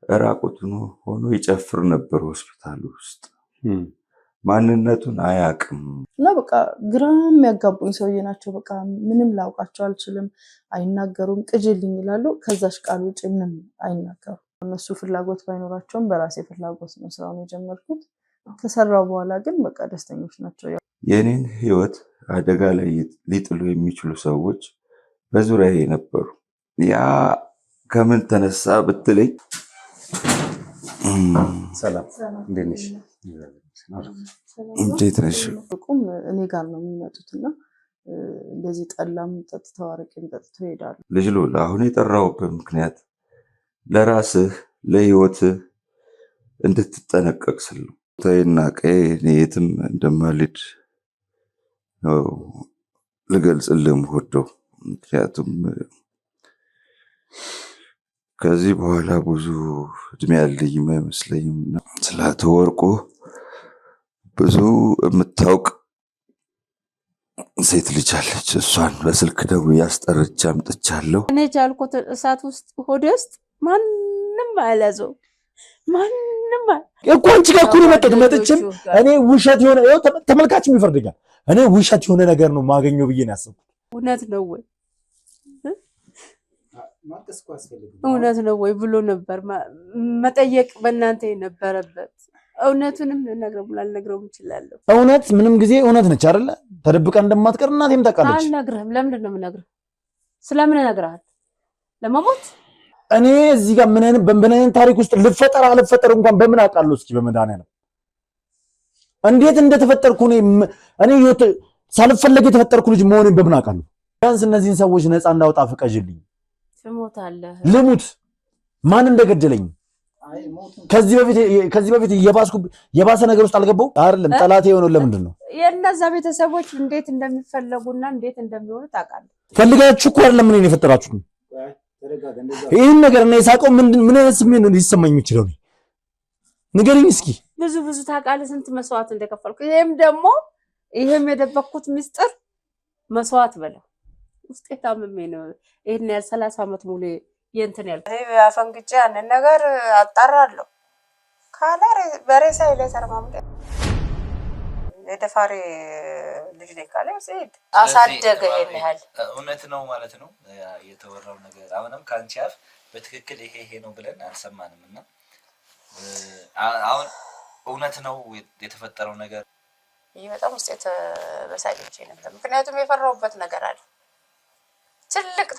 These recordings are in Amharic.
ራቁቱን ሆኖ ይጨፍር ነበር ሆስፒታል ውስጥ። ማንነቱን አያውቅም እና በቃ ግራም የሚያጋቡኝ ሰውዬ ናቸው። በቃ ምንም ላውቃቸው አልችልም። አይናገሩም፣ ቅጅልኝ ይላሉ። ከዛሽ ቃል ውጭ ምንም አይናገሩም። እነሱ ፍላጎት ባይኖራቸውም በራሴ ፍላጎት ነው ስራውን የጀመርኩት። ከሰራው በኋላ ግን በቃ ደስተኞች ናቸው። የኔን ህይወት አደጋ ላይ ሊጥሉ የሚችሉ ሰዎች በዙሪያዬ ነበሩ። ያ ከምን ተነሳ ብትለኝ፣ ሰላም እንዴት ነሽ? እንዴት ነሽ? እኔ ጋር ነው የሚመጡትና እንደዚህ ጠላም ጠጥተው አረቄም ጠጥተው ይሄዳሉ። ልጅ ሎላ፣ አሁን የጠራሁበት ምክንያት ለራስህ ለህይወትህ እንድትጠነቀቅ ስል ነው። ተይና ቀይ የትም እንደማልሄድ ነው ልገልጽልህ የምወደው። ምክንያቱም ከዚህ በኋላ ብዙ እድሜ ያለኝ አይመስለኝም። ስላቶ ወርቁ ብዙ የምታውቅ ሴት ልጅ አለች። እሷን በስልክ ደግሞ ያስጠርቻ አምጥቻለሁ። እኔ ቻልኩት እሳት ውስጥ ሆዴ ውስጥ ማንም አያለዘው ማንም እኮ አንቺ ጋር እኮ ነው መጥቼም እኔ ውሸት የሆነ ተመልካችም ይፈርደኛል። እኔ ውሸት የሆነ ነገር ነው ማገኘው ብዬ ነው ያሰብኩት። እውነት ነው ወይ እውነት ነው ወይ ብሎ ነበር መጠየቅ በእናንተ የነበረበት። እውነቱንም ልነግረው እችላለሁ። እውነት ምንም ጊዜ እውነት ነች አይደለ? ተደብቃ እንደማትቀር እናቴም ታውቃለች። አልነግርህም። ለምንድን ነው የምነግርህ? ስለምን እነግርሃለሁ? ለመሞት እኔ እዚህ ጋር ምን አይነት ታሪክ ውስጥ ልፈጠር አልፈጠር እንኳን በምን አውቃለሁ? እስኪ በመድኃኒዓለም እንዴት እንደተፈጠርኩ እኔ ሳልፈለግ የተፈጠርኩ ልጅ መሆኔን በምን አውቃለሁ? ቢያንስ እነዚህን ሰዎች ነፃ እንዳወጣ ፍቀጅልኝ። ትሞታለህ። ልሙት። ማን እንደገደለኝ ከዚህ በፊት የባሰ ነገር ውስጥ አልገባው አይደለም። ጠላቴ የሆነው ለምንድን ነው? የእነዛ ቤተሰቦች እንዴት እንደሚፈለጉና እንዴት እንደሚሆኑ ታውቃለህ። ፈልጋችሁ እኮ አይደለም ምን የፈጠራችሁ። ይህን ነገር እና የሳቀው ምን አይነት ስሜት ነው ሊሰማኝ የሚችለው? ንገሪኝ እስኪ። ብዙ ታውቃለህ፣ ስንት መስዋዕት እንደከፈልኩ። ይሄም የደበኩት ምስጢር መስዋዕት በለው ውስጤ ታምሜ ነው ይሄን ያህል 30 ዓመት ሙሉ የእንትን ያልኩት። አፈንግጬ ያንን ነገር አጣራለሁ ካለ በሬሳ ላይ ተርማምደ የደፋሪ ልጅ ላይ ካለ ሲድ አሳደገ። ይሄን ያህል እውነት ነው ማለት ነው የተወራው ነገር። አሁንም ካንቺ አፍ በትክክል ይሄ ነው ብለን አልሰማንምና አሁን እውነት ነው የተፈጠረው ነገር። ይሄ በጣም ውስጥ የተበሳጨች ነበር። ምክንያቱም የፈራውበት ነገር አለ። ትልቅ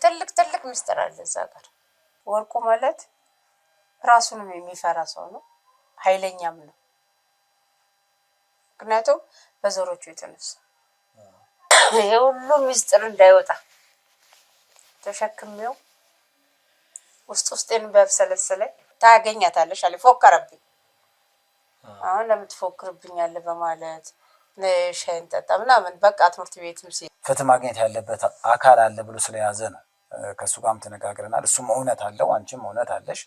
ምስጢር አለ እዛ ጋር። ወርቁ ማለት ራሱንም የሚፈራ ሰው ነው፣ ኃይለኛም ነው። ምክንያቱም በዘሮቹ የተነሳ ይሄ ሁሉ ምስጢር እንዳይወጣ ተሸክሜው ውስጤን በብሰለሰለኝ ታገኛታለሽ አለ። ፎከረብኝ። አሁን ለምትፎክርብኛለህ በማለት ሻይን ጠጣ ምናምን በቃ ትምህርት ቤትም ፍትህ ማግኘት ያለበት አካል አለ ብሎ ስለያዘ ነው። ከሱ ጋርም ተነጋግረናል። እሱም እውነት አለው፣ አንቺም እውነት አለሽ።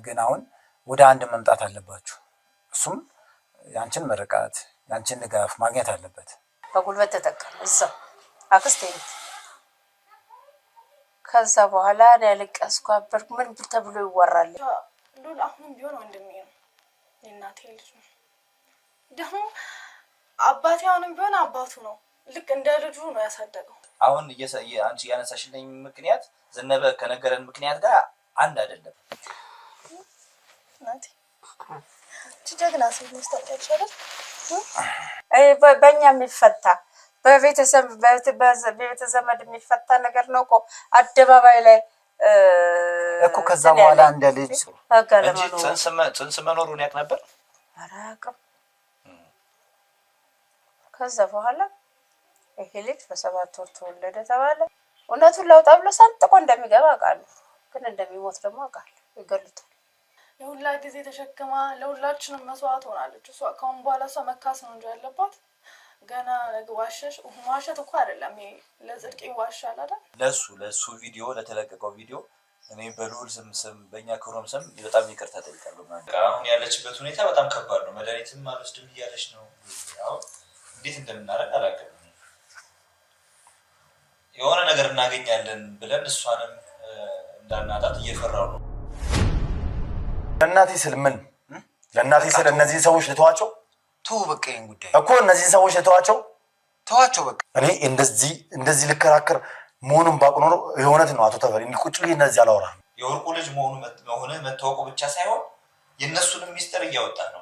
ግን አሁን ወደ አንድ መምጣት አለባችሁ። እሱም ያንቺን ምርቃት ያንቺን ድጋፍ ማግኘት አለበት። በጉልበት ተጠቀም እዛ አክስቴ ቤት። ከዛ በኋላ ያለቀስኩ አበርኩ። ምን ተብሎ ይወራል? ሉል አሁንም ቢሆን ወንድሜ ነው፣ የእናቴ ልጅ ነው። ደግሞ አባቴ አሁንም ቢሆን አባቱ ነው። ልክ እንደ ልጁ ነው ያሳደገው። አሁን አንቺ ያነሳሽልኝ ምክንያት ዘነበ ከነገረን ምክንያት ጋር አንድ አይደለም። ናቲ ጀግና ሴት ነው ታውቂያለሽ። በእኛ የሚፈታ በቤተሰብ የሚፈታ ነገር ነው እኮ አደባባይ ላይ እኮ። ከዛ በኋላ እንደ ልጅ እንጂ ጽንስ መኖሩን ያውቅ ነበር አላውቅም። ከዛ በኋላ ይሄ ልጅ በ7 ወር ተወለደ ተባለ። እውነቱን ላውጣ ብሎ ሰንጥቆ እንደሚገባ አውቃለሁ፣ ግን እንደሚሞት ደግሞ አውቃለሁ። ይገሉታል። የሁላ ጊዜ ተሸክማ ለሁላችንም መስዋዕት ሆናለች። እሷ ካሁን በኋላ እሷ መካስ ነው እንጂ ያለባት ገና ዋሸሽ። ዋሸት እኮ አይደለም ይሄ ለጽድቅ ይዋሻል አይደል? ለሱ ቪዲዮ ለተለቀቀው ቪዲዮ እኔ በልዑል ስም በእኛ ክሮም ስም በጣም ይቅርታ ጠይቃለሁ። አሁን ያለችበት ሁኔታ በጣም ከባድ ነው። መድኃኒትም አልወስድም እያለች ነው። አሁን እንዴት እንደምናደርግ አላውቅም። የሆነ ነገር እናገኛለን ብለን እሷንም እንዳናጣት እየፈራው ነው። ለእናቴ ስል ምን ለእናቴ ስል እነዚህ ሰዎች ልተዋቸው? ተው በቃ ይሄን ጉዳይ እኮ እነዚህ ሰዎች ልተዋቸው? ተዋቸው በቃ። እኔ እንደዚህ ልከራከር መሆኑን ባውቅ ኖሮ የእውነት ነው አቶ ተፈሪ ቁጭ ብዬ እንደዚህ አላወራም። የወርቁ ልጅ መሆኑ መታወቁ ብቻ ሳይሆን የእነሱንም ሚስጥር እያወጣ ነው።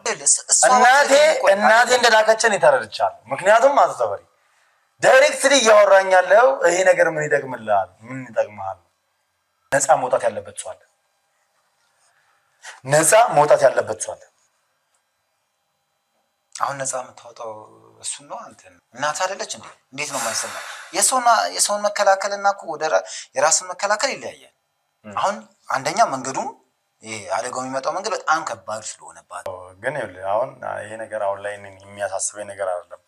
እናቴ እንደላከችን የተረድቻለሁ። ምክንያቱም አቶ ተፈሪ ዳይሬክትሊ እያወራኝ ያለው ይሄ ነገር ምን ይጠቅምልሃል? ምን ይጠቅምሃል? ነፃ መውጣት ያለበት ሰው አለ። ነፃ መውጣት ያለበት ሰው አለ። አሁን ነፃ የምታወጣው እሱን ነው። አንተ እናት አይደለች እንዴ? እንዴት ነው የማይሰማ? የሰውን መከላከልና እኮ ወደ የራስን መከላከል ይለያያል። አሁን አንደኛ መንገዱም ይሄ አደጋው የሚመጣው መንገድ በጣም ከባድ ስለሆነባት ግን አሁን ይሄ ነገር አሁን ላይ የሚያሳስበኝ ነገር አይደለም።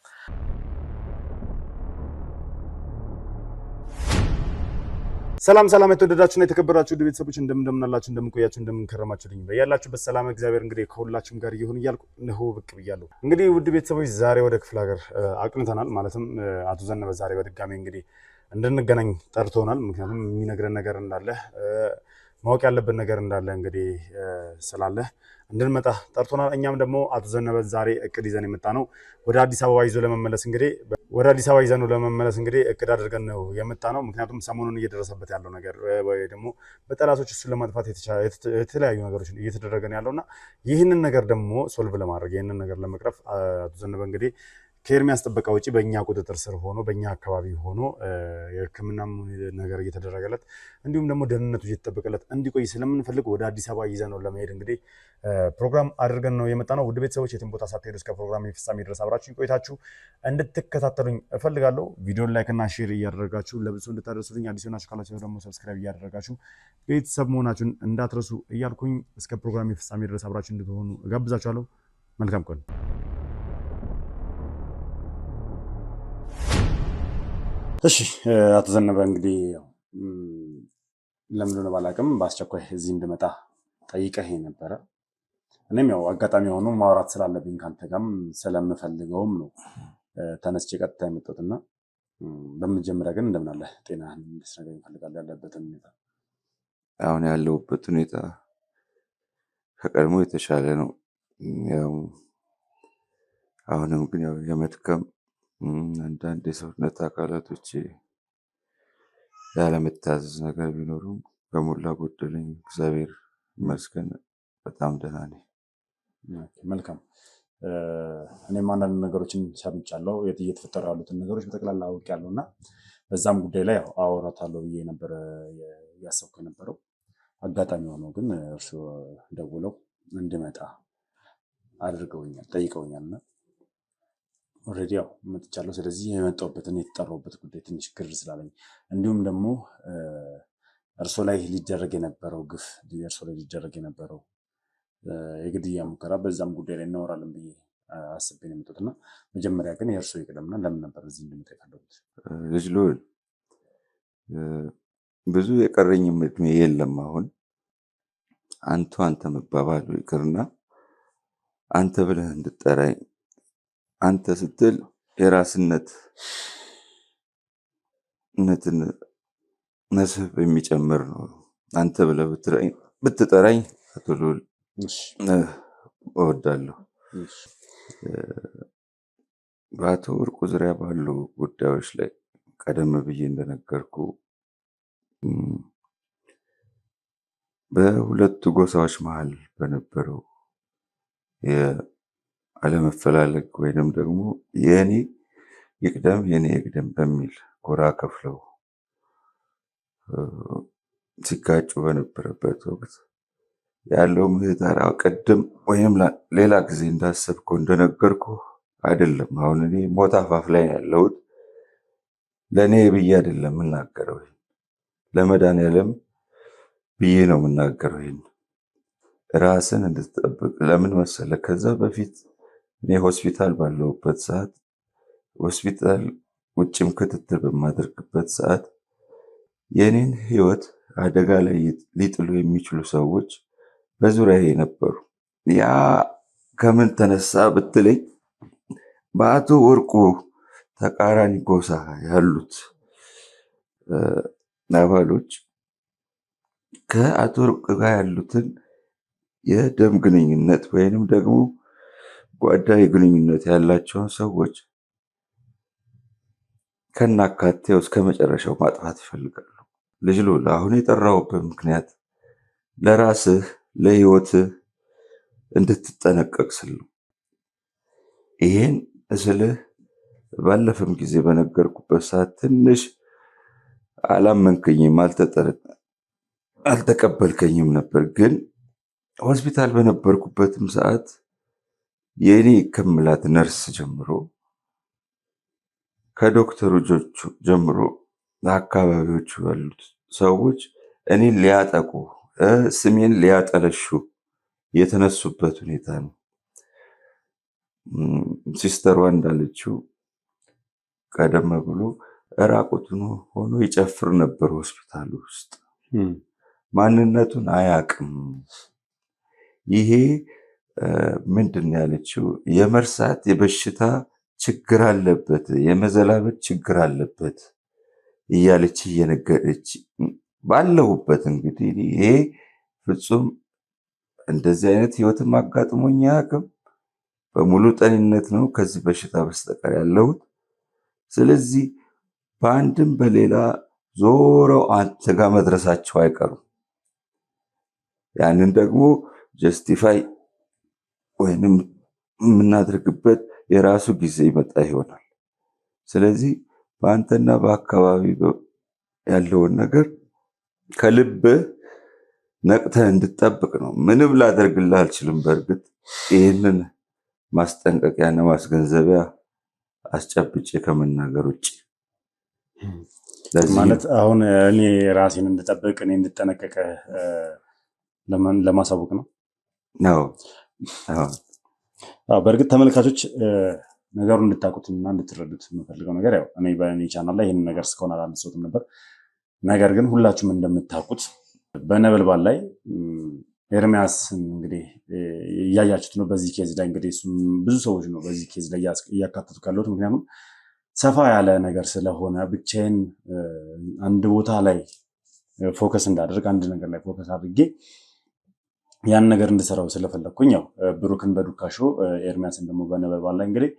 ሰላም የተወደዳችሁና የተከበራችሁ ውድ ቤተሰቦች እንደምናላችሁ እንደምንቆያችሁ እንደምንከረማችሁልኝ በያላችሁበት ሰላም እግዚአብሔር እንግዲህ ከሁላችሁም ጋር ይሁን እያልኩ እነሆ ብቅ ብያለሁ። እንግዲህ ውድ ቤተሰቦች ዛሬ ወደ ክፍለ ሀገር አቅንተናል። ማለትም አቶ ዘነበ ዛሬ በድጋሚ እንግዲህ እንድንገናኝ ጠርቶናል። ምክንያቱም የሚነግረን ነገር እንዳለ ማወቅ ያለብን ነገር እንዳለ እንግዲህ ስላለ እንድንመጣ ጠርቶናል። እኛም ደግሞ አቶ ዘነበ ዛሬ እቅድ ይዘን የመጣ ነው ወደ አዲስ አበባ ይዞ ለመመለስ እንግዲህ እቅድ አድርገን ነው የመጣ ነው። ምክንያቱም ሰሞኑን እየደረሰበት ያለው ነገር ወይ ደግሞ በጠላቶች እሱን ለማጥፋት የተለያዩ ነገሮች እየተደረገ ነው ያለውና ይህንን ነገር ደግሞ ሶልቭ ለማድረግ ይህንን ነገር ለመቅረፍ አቶ ዘነበ እንግዲህ ከኤርሚያስ ጥበቃ ውጪ በእኛ ቁጥጥር ስር ሆኖ በእኛ አካባቢ ሆኖ የሕክምናም ነገር እየተደረገለት እንዲሁም ደግሞ ደህንነቱ እየተጠበቀለት እንዲቆይ ስለምንፈልግ ወደ አዲስ አበባ ይዘን ነው ለመሄድ እንግዲህ ፕሮግራም አድርገን ነው የመጣ ነው። ውድ ቤተሰቦች የትም ቦታ ሳትሄዱ እስከ ፕሮግራም ፍጻሜ ድረስ አብራችሁ ቆይታችሁ እንድትከታተሉኝ እፈልጋለሁ። ቪዲዮን ላይክ እና ሼር እያደረጋችሁ ለብዙ እንድታደርሱልኝ አዲስ ሆናችሁ ካላችሁ ደግሞ ሰብስክራይብ እያደረጋችሁ ቤተሰብ መሆናችሁን እንዳትረሱ እያልኩኝ እስከ ፕሮግራም ፍጻሜ ድረስ አብራችሁ እንድትሆኑ እጋብዛችኋለሁ። መልካም ቀን። እሺ አቶ ዘነበ እንግዲህ ለምን ነው ባላቅም በአስቸኳይ እዚህ እንድመጣ ጠይቀህ ነበረ። እኔም ያው አጋጣሚ ሆኖ ማውራት ስላለብኝ ካንተ ጋርም ስለምፈልገውም ነው ተነስቼ ቀጥታ የመጣሁትና በመጀመሪያ ግን እንደምን አለ ጤናህን እንድትነግረኝ እፈልጋለሁ። ያለበትን ሁኔታ አሁን ያለሁበት ሁኔታ ከቀድሞ የተሻለ ነው። ያው አሁንም ግን ያው የመድከም አንዳንድ የሰውነት አካላቶች ያለመታዘዝ ነገር ቢኖሩም በሞላ ጎደለኝ እግዚአብሔር ይመስገን በጣም ደህና ነኝ። መልካም። እኔም አንዳንድ ነገሮችን ሰምቻለሁ። እየተፈጠሩ ያሉትን ነገሮች በጠቅላላ አውቄያለሁ እና በዛም ጉዳይ ላይ አወራታለሁ ብዬ ነበር ያሰብኩ የነበረው። አጋጣሚ ሆኖ ግን እርሱ ደውለው እንድመጣ አድርገውኛል፣ ጠይቀውኛልና ኦልሬዲ ያው መጥቻለሁ። ስለዚህ የመጣሁበትን የተጠራሁበት ጉዳይ ትንሽ ግር ስላለኝ እንዲሁም ደግሞ እርሶ ላይ ሊደረግ የነበረው ግፍ እርሶ ላይ ሊደረግ የነበረው የግድያ ሙከራ በዛም ጉዳይ ላይ እናወራለን ብዬ አስቤ ነው የመጣሁት እና መጀመሪያ ግን የእርሶ ይቅደምና ለምን ነበር እዚህ እንድመጣ የፈለጉት? ልጅ ልዑል ብዙ የቀረኝም እድሜ የለም። አሁን አንተ መባባሉ ይቅርና አንተ ብለህ እንድጠራኝ አንተ ስትል የራስነትን መስህብ የሚጨምር ነው። አንተ ብለህ ብትጠራኝ አቶ ልዑል እወዳለሁ። በአቶ ወርቁ ዙሪያ ባሉ ጉዳዮች ላይ ቀደም ብዬ እንደነገርኩ በሁለቱ ጎሳዎች መሀል በነበረው አለመፈላለግ ወይንም ደግሞ የኔ ይቅደም የኔ ይቅደም በሚል ጎራ ከፍለው ሲጋጩ በነበረበት ወቅት ያለው ምህዳር ቅድም ወይም ሌላ ጊዜ እንዳሰብኩ እንደነገርኩ አይደለም። አሁን እኔ ሞት አፋፍ ላይ ያለሁት ለእኔ ብዬ አይደለም የምናገረው፣ ለመድኃኒዓለም ብዬ ነው የምናገረው። ይሄን ራስን እንድትጠብቅ ለምን መሰለ? ከዛ በፊት እኔ ሆስፒታል ባለሁበት ሰዓት ሆስፒታል ውጭም ክትትል በማደርግበት ሰዓት የኔን ህይወት አደጋ ላይ ሊጥሉ የሚችሉ ሰዎች በዙሪያዬ ነበሩ። ያ ከምን ተነሳ ብትለኝ በአቶ ወርቁ ተቃራኒ ጎሳ ያሉት አባሎች ከአቶ ወርቁ ጋር ያሉትን የደም ግንኙነት ወይንም ደግሞ ጓዳዊ ግንኙነት ያላቸውን ሰዎች ከናካቴው እስከ መጨረሻው ማጥፋት ይፈልጋሉ። ልጅ ሉል አሁን የጠራሁበት ምክንያት ለራስህ ለህይወትህ እንድትጠነቀቅ ስል ነው። ይሄን እስልህ ባለፈም ጊዜ በነገርኩበት ሰዓት ትንሽ አላመንከኝም፣ አልተቀበልከኝም ነበር። ግን ሆስፒታል በነበርኩበትም ሰዓት የእኔ ከምላት ነርስ ጀምሮ ከዶክተሮቹ ጀምሮ አካባቢዎቹ ያሉት ሰዎች እኔን ሊያጠቁ ስሜን ሊያጠለሹ የተነሱበት ሁኔታ ነው። ሲስተሯ እንዳለችው ቀደም ብሎ ራቁቱን ሆኖ ይጨፍር ነበር ሆስፒታል ውስጥ። ማንነቱን አያውቅም። ይሄ ምንድን ያለችው የመርሳት የበሽታ ችግር አለበት፣ የመዘላበት ችግር አለበት እያለች እየነገረች ባለሁበት እንግዲህ ይሄ ፍጹም እንደዚህ አይነት ህይወትም አጋጥሞኝ አያውቅም። በሙሉ ጤንነት ነው ከዚህ በሽታ በስተቀር ያለሁት። ስለዚህ በአንድም በሌላ ዞረው አንተ ጋር መድረሳቸው አይቀሩም። ያንን ደግሞ ጀስቲፋይ ወይንም የምናደርግበት የራሱ ጊዜ ይመጣ ይሆናል። ስለዚህ በአንተና በአካባቢ ያለውን ነገር ከልብ ነቅተህ እንድጠብቅ ነው። ምንም ላደርግልህ አልችልም። በእርግጥ ይህንን ማስጠንቀቂያና ማስገንዘቢያ አስጨብጬ ከመናገር ውጭ ማለት አሁን እኔ ራሴን እንድጠብቅ እኔ እንድጠነቀቅ ለማሳወቅ ነው። በእርግጥ ተመልካቾች ነገሩን እንድታውቁትና እንድትረዱት የምፈልገው ነገር ያው እኔ በእኔ ቻናል ላይ ይህንን ነገር እስካሁን አላነሳሁትም ነበር። ነገር ግን ሁላችሁም እንደምታውቁት በነበልባል ላይ ኤርሚያስ እንግዲህ እያያችሁት ነው። በዚህ ኬዝ ላይ እንግዲህ ብዙ ሰዎች ነው በዚህ ኬዝ ላይ እያካተቱ ካሉት። ምክንያቱም ሰፋ ያለ ነገር ስለሆነ ብቻዬን አንድ ቦታ ላይ ፎከስ እንዳደርግ አንድ ነገር ላይ ፎከስ አድርጌ ያን ነገር እንድሰራው ስለፈለግኩኝ ያው ብሩክን በዱካሾ ኤርሚያስን ደግሞ በነበልባል ላይ እንግዲህ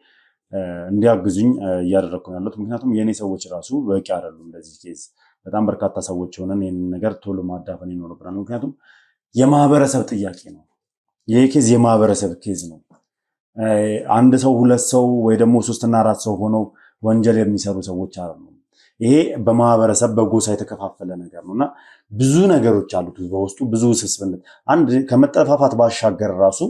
እንዲያግዙኝ እያደረግኩ ያሉት። ምክንያቱም የእኔ ሰዎች ራሱ በቂ አይደሉም ለዚህ ኬዝ። በጣም በርካታ ሰዎች ሆነን ይህንን ነገር ቶሎ ማዳፈን ይኖርብናል። ምክንያቱም የማህበረሰብ ጥያቄ ነው። ይህ ኬዝ የማህበረሰብ ኬዝ ነው። አንድ ሰው ሁለት ሰው ወይ ደግሞ 3 እና 4 ሰው ሆነው ወንጀል የሚሰሩ ሰዎች አይደሉም። ይሄ በማህበረሰብ በጎሳ የተከፋፈለ ነገር ነው እና ብዙ ነገሮች አሉት በውስጡ ብዙ ስስብነት። አንድ ከመጠፋፋት ባሻገር ራሱ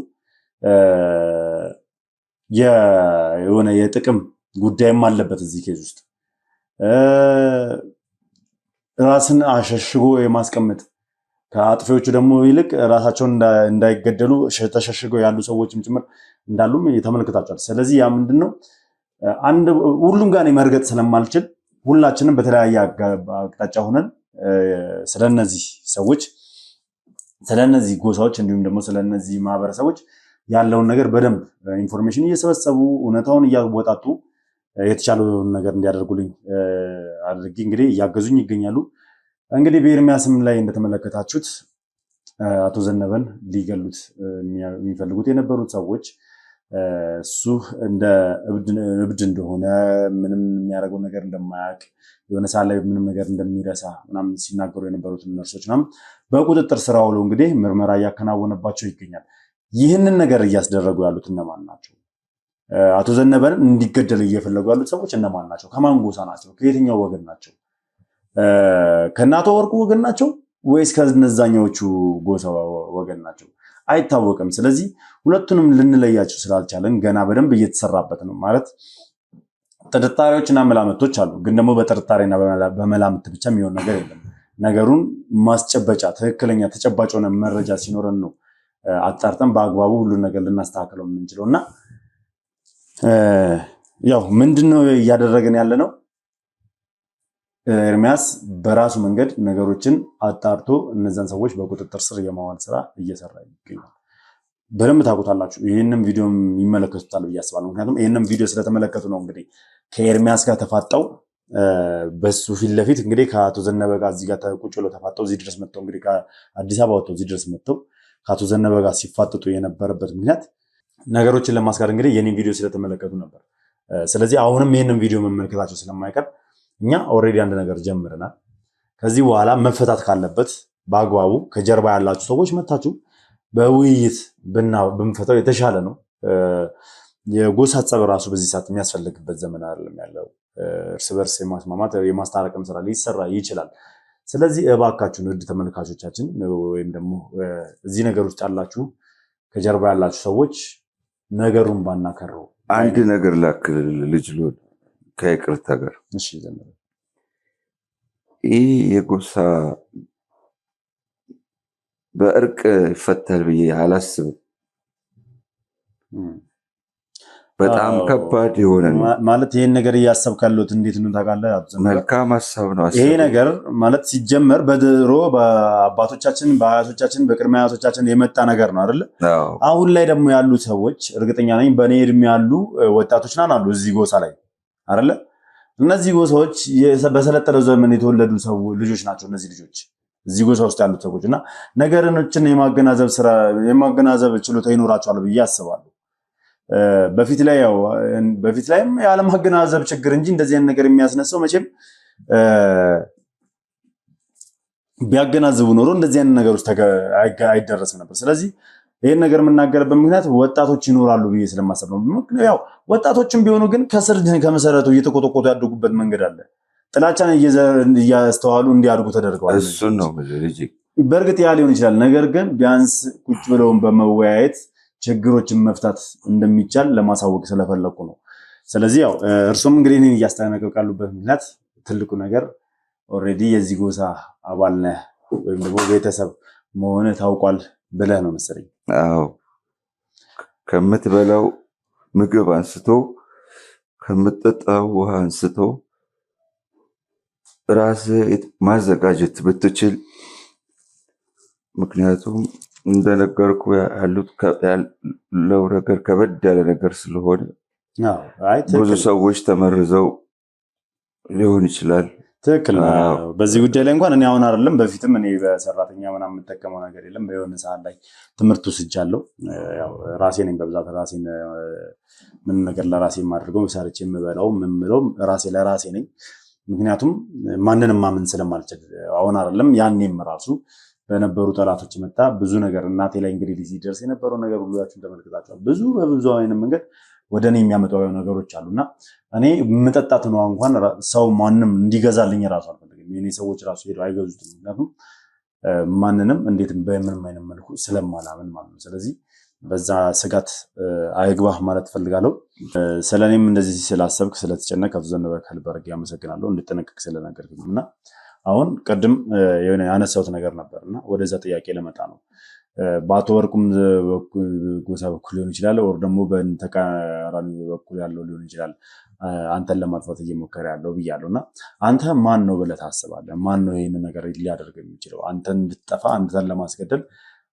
የሆነ የጥቅም ጉዳይም አለበት እዚህ ኬዝ ውስጥ። ራስን አሸሽጎ የማስቀመጥ ከአጥፊዎቹ ደግሞ ይልቅ ራሳቸውን እንዳይገደሉ ተሸሽገው ያሉ ሰዎችም ጭምር እንዳሉም ተመልክታችኋል። ስለዚህ ያ ምንድነው ሁሉም ጋር መርገጥ ስለማልችል ሁላችንም በተለያየ አቅጣጫ ሆነን ስለነዚህ ሰዎች ስለነዚህ ጎሳዎች እንዲሁም ደግሞ ስለነዚህ ማህበረሰቦች ያለውን ነገር በደንብ ኢንፎርሜሽን እየሰበሰቡ እውነታውን እያወጣጡ የተቻለውን ነገር እንዲያደርጉልኝ አድርጌ እንግዲህ እያገዙኝ ይገኛሉ። እንግዲህ በኤርሚያስም ላይ እንደተመለከታችሁት አቶ ዘነበን ሊገሉት የሚፈልጉት የነበሩት ሰዎች እሱ እንደ እብድ እንደሆነ ምንም የሚያደርገው ነገር እንደማያውቅ የሆነ ሰዓት ላይ ምንም ነገር እንደሚረሳ ምናምን ሲናገሩ የነበሩትን ነርሶች ምናምን በቁጥጥር ስር አውለው እንግዲህ ምርመራ እያከናወነባቸው ይገኛል። ይህንን ነገር እያስደረጉ ያሉት እነማን ናቸው? አቶ ዘነበን እንዲገደል እየፈለጉ ያሉት ሰዎች እነማን ናቸው? ከማን ጎሳ ናቸው? ከየትኛው ወገን ናቸው? ከእናቶ ወርቁ ወገን ናቸው ወይስ ከነዛኛዎቹ ጎሳ ወገን ናቸው? አይታወቅም። ስለዚህ ሁለቱንም ልንለያቸው ስላልቻለን ገና በደንብ እየተሰራበት ነው። ማለት ጥርጣሬዎችና መላምቶች አሉ፣ ግን ደግሞ በጥርጣሬና በመላምት ብቻ የሚሆን ነገር የለም። ነገሩን ማስጨበጫ ትክክለኛ ተጨባጭ ሆነ መረጃ ሲኖረን ነው አጣርተን በአግባቡ ሁሉን ነገር ልናስተካክለው የምንችለው። እና ያው ምንድነው እያደረገን ያለ ነው? ኤርሚያስ በራሱ መንገድ ነገሮችን አጣርቶ እነዛን ሰዎች በቁጥጥር ስር የማዋል ስራ እየሰራ ይገኛል። በደንብ ታውቁታላችሁ። ይህንም ቪዲዮ ይመለከቱታል ብዬ አስባለሁ። ምክንያቱም ይህንም ቪዲዮ ስለተመለከቱ ነው እንግዲህ ከኤርሚያስ ጋር ተፋጠው በሱ ፊት ለፊት እንግዲህ ከአቶ ዘነበ ጋር እዚህ ጋር ቁጭ ብለው ተፋጠው እዚህ ድረስ መጥተው እንግዲህ ከአዲስ አበባ ወጥተው እዚህ ድረስ መጥተው ከአቶ ዘነበ ጋር ሲፋጠጡ የነበረበት ምክንያት ነገሮችን ለማስካድ እንግዲህ የኔን ቪዲዮ ስለተመለከቱ ነበር። ስለዚህ አሁንም ይህንን ቪዲዮ መመልከታቸው ስለማይቀር እኛ ኦልሬዲ አንድ ነገር ጀምረናል። ከዚህ በኋላ መፈታት ካለበት በአግባቡ ከጀርባ ያላችሁ ሰዎች መታችሁ በውይይት ብንፈታው የተሻለ ነው። የጎሳ ጸብ ራሱ በዚህ ሰዓት የሚያስፈልግበት ዘመን አይደለም ያለው። እርስ በርስ የማስማማት የማስታረቅም ስራ ሊሰራ ይችላል። ስለዚህ እባካችሁን ውድ ተመልካቾቻችን ወይም ደግሞ እዚህ ነገር ውስጥ ያላችሁ ከጀርባ ያላችሁ ሰዎች ነገሩን ባናከረው አንድ ነገር ላክል ልጅ ሎል ከይቅርታ ጋር እሺ ዘመረ ይህ የጎሳ በእርቅ ይፈታል ብዬ አላስብም። በጣም ከባድ የሆነ ማለት ይሄን ነገር እያሰብክ ያለሁት እንዴት ነው ታውቃለህ? መልካም ሀሳብ ነው። ይሄ ነገር ማለት ሲጀመር በድሮ በአባቶቻችን በአያቶቻችን በቅድመ አያቶቻችን የመጣ ነገር ነው አይደለ? አሁን ላይ ደግሞ ያሉ ሰዎች እርግጠኛ ነኝ በእኔ እድሜ ያሉ ወጣቶች ናን አሉ እዚህ ጎሳ ላይ አይደለ? እነዚህ ጎሳዎች በሰለጠነው ዘመን የተወለዱ ልጆች ናቸው። እነዚህ ልጆች እዚህ ጎሳ ውስጥ ያሉት ሰዎች እና ነገሮችን የማገናዘብ ችሎታ ይኖራቸዋል ብዬ አስባለሁ። በፊት ላይም ያለማገናዘብ ችግር እንጂ እንደዚህ አይነት ነገር የሚያስነሳው መቼም ቢያገናዝቡ ኖሮ እንደዚህ አይነት ነገር ውስጥ አይደረስም ነበር። ስለዚህ ይሄን ነገር የምናገርበት ምክንያት ወጣቶች ይኖራሉ ብዬ ስለማሰብ ነው። ያው ወጣቶችም ቢሆኑ ግን ከስር ከመሰረቱ እየተቆጠቆጡ ያደጉበት መንገድ አለ። ጥላቻን እያስተዋሉ እንዲያድጉ ተደርገዋል። እሱን ነው ልጅ በእርግጥ ያ ሊሆን ይችላል። ነገር ግን ቢያንስ ቁጭ ብለውን በመወያየት ችግሮችን መፍታት እንደሚቻል ለማሳወቅ ስለፈለኩ ነው። ስለዚህ ያው እርሱም እንግዲህ እኔን እያስጠነቀቁ ያሉበት ምክንያት ትልቁ ነገር ኦልሬዲ የዚህ ጎሳ አባል ነህ ወይም ደግሞ ቤተሰብ መሆን ታውቋል ብለህ ነው መሰለኝ። አዎ ከምትበላው ምግብ አንስቶ ከምትጠጣው ውሃ አንስቶ ራስህ ማዘጋጀት ብትችል፣ ምክንያቱም እንደነገርኩ ያለው ነገር ከበድ ያለ ነገር ስለሆነ ብዙ ሰዎች ተመርዘው ሊሆን ይችላል። ትክክል ነው። በዚህ ጉዳይ ላይ እንኳን እኔ አሁን አይደለም በፊትም እኔ በሰራተኛ ምናምን የምጠቀመው ነገር የለም። በየሆነ ሰዓት ላይ ትምህርት ወስጃለሁ። ያው ራሴ ነኝ በብዛት ራሴን ምን ነገር ለራሴ የማደርገው ሰርቼ የምበላው የምምለው ራሴ ለራሴ ነኝ። ምክንያቱም ማንንም ማመን ስለማልችል አሁን አይደለም ያኔም ራሱ በነበሩ ጠላቶች መጣ ብዙ ነገር እናቴ ላይ እንግዲህ ሲደርስ የነበረው ነገር ሁላችሁም ተመልክታችኋል። በብዙ አይነት መንገድ ወደ እኔ የሚያመጣው ነገሮች አሉና እኔ የምጠጣት ነው እንኳን ሰው ማንም እንዲገዛልኝ ራሱ አልፈልግም። የኔ ሰዎች ራሱ ሄደው አይገዙትም። ምክንያቱም ማንንም እንዴት በምንም አይነት መልኩ ስለማላምን ማለት ነው። ስለዚህ በዛ ስጋት አይግባህ ማለት ፈልጋለሁ። ስለኔም እንደዚህ ስላሰብክ ስለተጨነቅ አቶ ዘነበ ከልብ አድርጌ አመሰግናለሁ እንድጠነቀቅ ስለነገርከኝና አሁን ቅድም የሆነ ያነሳሁት ነገር ነበርና ወደዛ ጥያቄ ለመጣ ነው። በአቶ ወርቁም ጎሳ በኩል ሊሆን ይችላል፣ ወር ደግሞ በተቃራኒ በኩል ያለው ሊሆን ይችላል አንተን ለማጥፋት እየሞከረ ያለው ብያለሁና አንተ ማን ነው ብለህ ታስባለህ? ማን ነው ይህንን ነገር ሊያደርግ የሚችለው? አንተን እንድትጠፋ አንተን ለማስገደል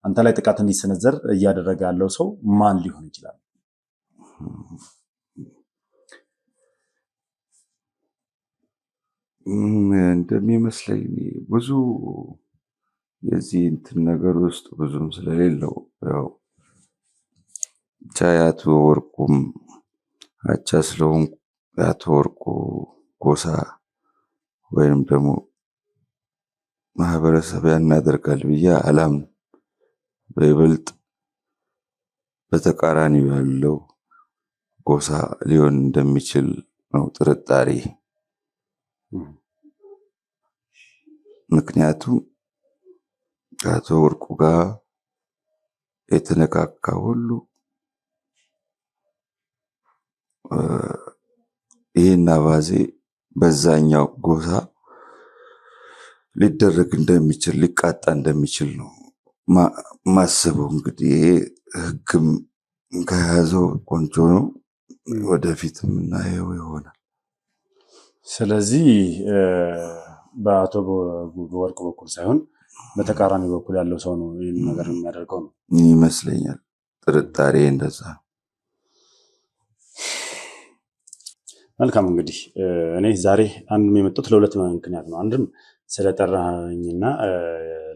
አንተ ላይ ጥቃት እንዲሰነዘር እያደረገ ያለው ሰው ማን ሊሆን ይችላል? እንደሚመስለኝ ብዙ የዚህ እንትን ነገር ውስጥ ብዙም ስለሌለው ያው ብቻ የአቶ ወርቁም አቻ ስለሆንኩ የአቶ ወርቁ ጎሳ ወይም ደግሞ ማህበረሰብ ያናደርጋል ብዬ አላምንም። በይበልጥ በተቃራኒ ያለው ጎሳ ሊሆን እንደሚችል ነው ጥርጣሬ። ምክንያቱም ከአቶ ወርቁ ጋር የተነካካ ሁሉ ይህን አባዜ በዛኛው ጎሳ ሊደረግ እንደሚችል ሊቃጣ እንደሚችል ነው ማስበው። እንግዲህ ይሄ ህግም ከያዘው ቆንጆ ነው፣ ወደፊት የምናየው ይሆናል። ስለዚህ በአቶ ወርቁ በኩል ሳይሆን በተቃራኒ በኩል ያለው ሰው ነው ይህን ነገር የሚያደርገው ነው ይመስለኛል። ጥርጣሬ እንደዛ ነው። መልካም እንግዲህ እኔ ዛሬ አንድም የመጣሁት ለሁለት ምክንያት ነው። አንድም ስለጠራኝና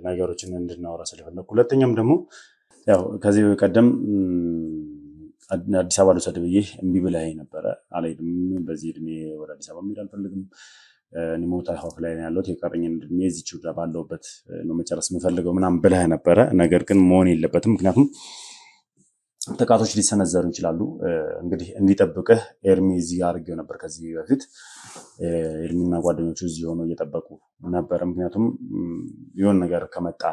ነገሮችን እንድናወራ ስለፈለኩ፣ ሁለተኛም ደግሞ ያው ከዚህ ቀደም አዲስ አበባ ልውሰድ ብዬ እምቢ ብለኸኝ ነበረ። አልሄድም፣ በዚህ እድሜ ወደ አዲስ አበባ መሄድ አልፈልግም፣ እኔ ሞታ ሆፍ ላይ ነው ያለሁት፣ የቀረኝን እድሜ እዚች ባለሁበት ነው መጨረስ የምፈልገው ምናምን ብለህ ነበረ። ነገር ግን መሆን የለበትም፣ ምክንያቱም ጥቃቶች ሊሰነዘሩ ይችላሉ። እንግዲህ እንዲጠብቅህ ኤርሚ እዚህ ጋር አድርጌው ነበር ከዚህ በፊት። ኤርሚና ጓደኞቹ እዚህ ሆነው እየጠበቁ ነበር፣ ምክንያቱም የሆነ ነገር ከመጣ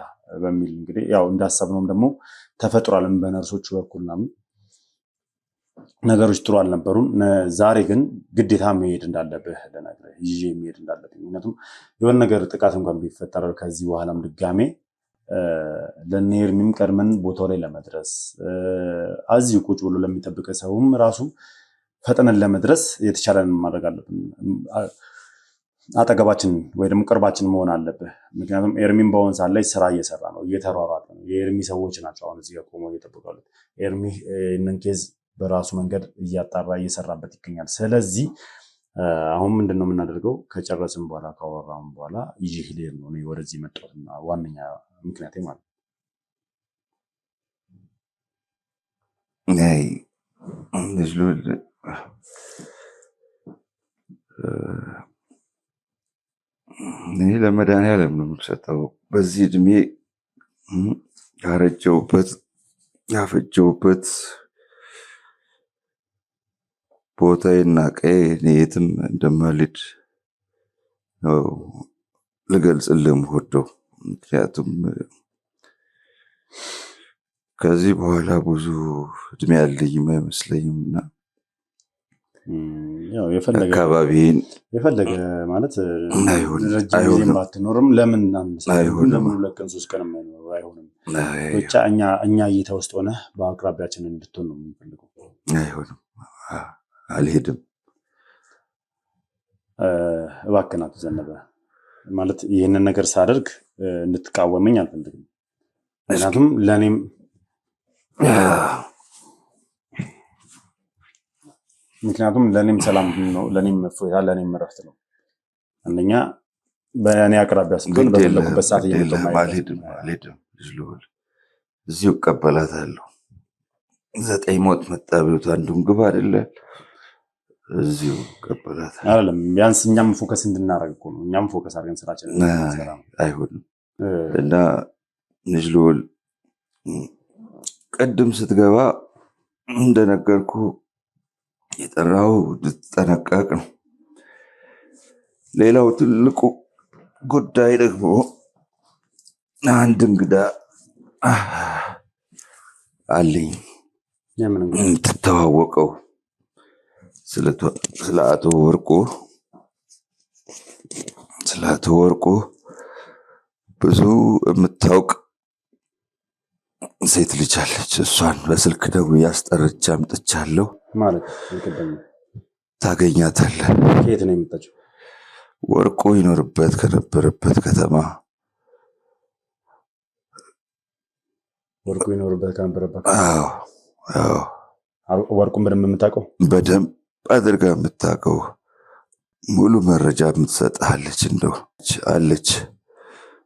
በሚል እንግዲህ ያው እንዳሰብነውም ደግሞ ተፈጥሯልም በነርሶቹ በኩል ምናምን ነገሮች ጥሩ አልነበሩም። ዛሬ ግን ግዴታ መሄድ እንዳለብህ ልነግርህ ይዤ መሄድ እንዳለብኝ፣ ምክንያቱም የሆነ ነገር ጥቃት እንኳን ቢፈጠር ከዚህ በኋላም ድጋሜ ለእነ ኤርሚም ቀድመን ቦታው ላይ ለመድረስ እዚሁ ቁጭ ብሎ ለሚጠብቅ ሰውም ራሱ ፈጥነን ለመድረስ የተቻለን ማድረግ አለብን። አጠገባችን ወይ ደግሞ ቅርባችን መሆን አለብህ። ምክንያቱም ኤርሚን በአሁን ሰዓት ላይ ስራ እየሰራ ነው፣ እየተሯሯጠ ነው። የኤርሚ ሰዎች ናቸው አሁን እዚህ ጋር ቆመው እየጠበቁ ያሉት። ኤርሚ ይህንን ኬዝ በራሱ መንገድ እያጣራ እየሰራበት ይገኛል። ስለዚህ አሁን ምንድን ነው የምናደርገው? ከጨረስን በኋላ ካወራን በኋላ ይህ ሌር ነው ወደዚህ መጣሁትና ዋነኛ ምክንያቴ ማለት እኔ ለመድኃኒዓለም ነው የምሰጠው። በዚህ እድሜ ያረጀውበት ያፈጀውበት ቦታዬና ቀዬ እኔ የትም እንደማልሄድ ነው ልገልጽልህ የምወደው። ምክንያቱም ከዚህ በኋላ ብዙ እድሜ ያለኝም አይመስለኝም እና አካባቢን የፈለገ ማለት ረጅም ጊዜ ባትኖርም ለምን ለምን 2 ቀን 3 ቀን አይሆንም። ብቻ እኛ እይታ ውስጥ ሆነ በአቅራቢያችን እንድትሆን ነው የምንፈልገው። አይሆንም፣ አልሄድም። እባክህ አቶ ዘነበ ማለት ይህንን ነገር ሳደርግ እንድትቃወመኝ አልፈልግም። ምክንያቱም ለእኔም ሰላም ነው፣ ለእኔም እፎይታ፣ ለእኔም እረፍት ነው። አንደኛ በእኔ አቅራቢያ ስትሆን በፈለኩበት ሰዓት አልሄድም። እዚሁ እቀበላታለሁ። 9 ሞት መጣ ብሎት አንዱን ግብ አይደለ? እዚሁ እቀበላታለሁ። አይደለም ቢያንስ እኛም ፎከስ እንድናደርግ እኮ ነው። እኛም ፎከስ አድርገን ስራችንን እንሰራ። አይሆንም እና ልጅልወል ቅድም ስትገባ እንደነገርኩ የጠራው እንድትጠነቀቅ ነው። ሌላው ትልቁ ጉዳይ ደግሞ አንድ እንግዳ አለኝ የምትተዋወቀው ስለ አቶ ወርቁ ብዙ የምታውቅ ሴት ልጅ አለች። እሷን በስልክ ደግሞ ያስጠርቼ አምጥቻለሁ። ማለት ታገኛታለህ። ከየት ነው የመጣችው? ወርቁ ይኖርበት ከነበረበት ከተማ። ወርቁ ይኖርበት ከነበረበት? አዎ። ወርቁን በደንብ የምታውቀው? በደንብ አድርጋ የምታውቀው፣ ሙሉ መረጃ የምትሰጥሃለች። እንደው አለች፣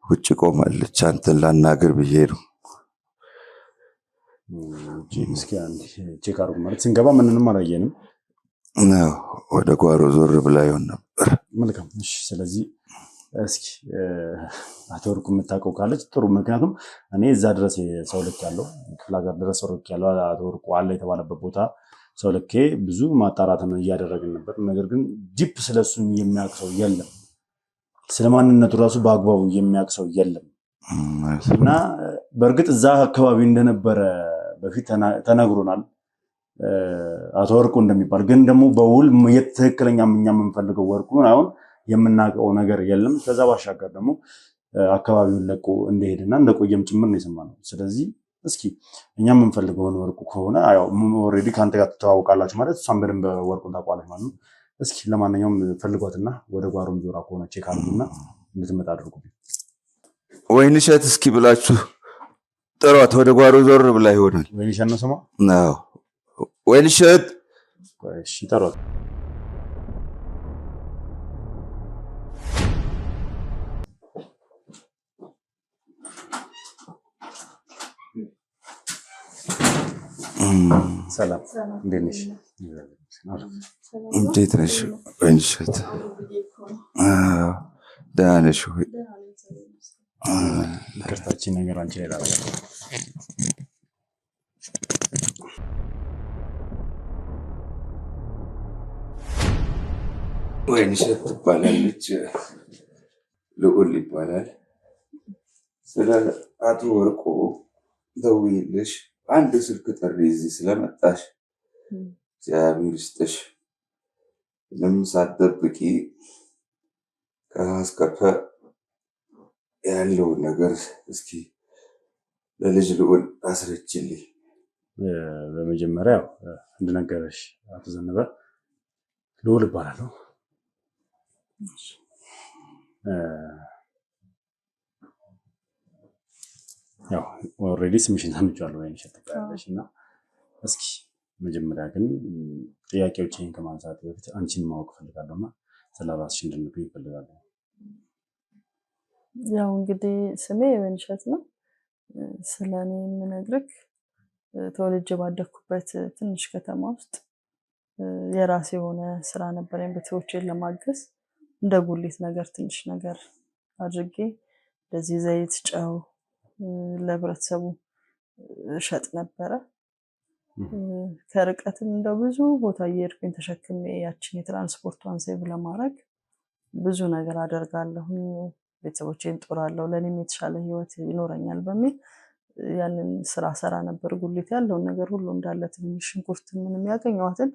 ውጭ ቆማለች። አንተን ላናግር ብዬ ነው። እስኪ አንድ ቼክ አድርጉ። ማለት ስንገባ ምንንም አላየንም። ወደ ጓሮ ዞር ብላ ይሆን ነበር። መልካም። እሺ፣ ስለዚህ እስኪ አቶ ወርቁ የምታውቀው ካለች ጥሩ። ምክንያቱም እኔ እዛ ድረስ ሰው ልክ ያለው ክፍለ ሀገር ድረስ ሰው ልክ ያለው አቶ ወርቁ አለ የተባለበት ቦታ ሰው ልኬ ብዙ ማጣራትን እያደረግን ነበር። ነገር ግን ዲፕ ስለሱ የሚያውቅ ሰው የለም። ስለ ማንነቱ ራሱ በአግባቡ የሚያውቅ ሰው የለም። እና በእርግጥ እዛ አካባቢ እንደነበረ በፊት ተነግሮናል አቶ ወርቁ እንደሚባል። ግን ደግሞ በውል ትክክለኛ እኛ የምንፈልገው ወርቁን አሁን የምናውቀው ነገር የለም። ከዛ ባሻገር ደግሞ አካባቢውን ለቆ እንደሄድና እንደቆየም ጭምር ነው የሰማነው። ስለዚህ እስኪ እኛ የምንፈልገውን ወርቁ ከሆነ ኦልሬዲ ከአንተ ጋር ትተዋውቃላችሁ ማለት እሷን በደንብ ወርቁን ታውቋለች ማለት ነው። እስኪ ለማንኛውም ፈልጓትና ወደ ጓሮም ዞራ ከሆነ ቼክ አድርጉና እንድትመጣ አድርጉብኝ። ወይንሸት እስኪ ብላችሁ ጥሯት። ወደ ጓሮ ዞር ብላ ይሆናል። ወይንሸት ነው ስሟ? ወይንሸት። እሺ ጥሯት። ሰላም እንዴት ነሽ? እንዴት ነሽ? ወይንሸት ደህና ነሽ ወይ? ይቅርታችን ነገር አንቺ ላይ ላደርጋለሁ። ወይንሸት ትባላለች፣ ልዑል ይባላል። ስለ አቶ ወርቁ ደውዬልሽ አንድ ስልክ ጥሪ እዚህ ስለመጣሽ እግዚአብሔር ይስጥሽ። ምንም ሳትደብቂ ከአስከፈ ያለውን ነገር እስኪ ለልጅ ልዑል አስረችልኝ። በመጀመሪያ እንደነገረሽ አቶ ዘነበ ልዑል እባላለሁ። ያው ኦልሬዲ ስምሽን ሰምቻለሁ ወይንሸት ትባላለሽ እና እስኪ መጀመሪያ ግን ጥያቄዎችን ከማንሳት በፊት አንቺን ማወቅ ፈልጋለሁና ስለ ራስሽ እንድንገኝ ፈልጋለሁ። ያው እንግዲህ ስሜ ወይንሸት ነው። ስለኔ የምነግርህ ተወልጄ ባደኩበት ትንሽ ከተማ ውስጥ የራሴ የሆነ ስራ ነበረኝ። ቤተሰቦቼን ለማገዝ እንደ ጉሊት ነገር ትንሽ ነገር አድርጌ እንደዚህ ዘይት፣ ጨው ለህብረተሰቡ እሸጥ ነበረ። ከርቀትም እንደው ብዙ ቦታ እየሄድኩኝ ተሸክሜ ያችን የትራንስፖርቷን ሴቭ ለማድረግ ብዙ ነገር አደርጋለሁ። ቤተሰቦቼን ጦራለሁ፣ ለእኔም የተሻለ ህይወት ይኖረኛል በሚል ያንን ስራ ሰራ ነበር። ጉሊት ያለውን ነገር ሁሉ እንዳለ ትንሽ ሽንኩርት ምንም ያገኘኋትን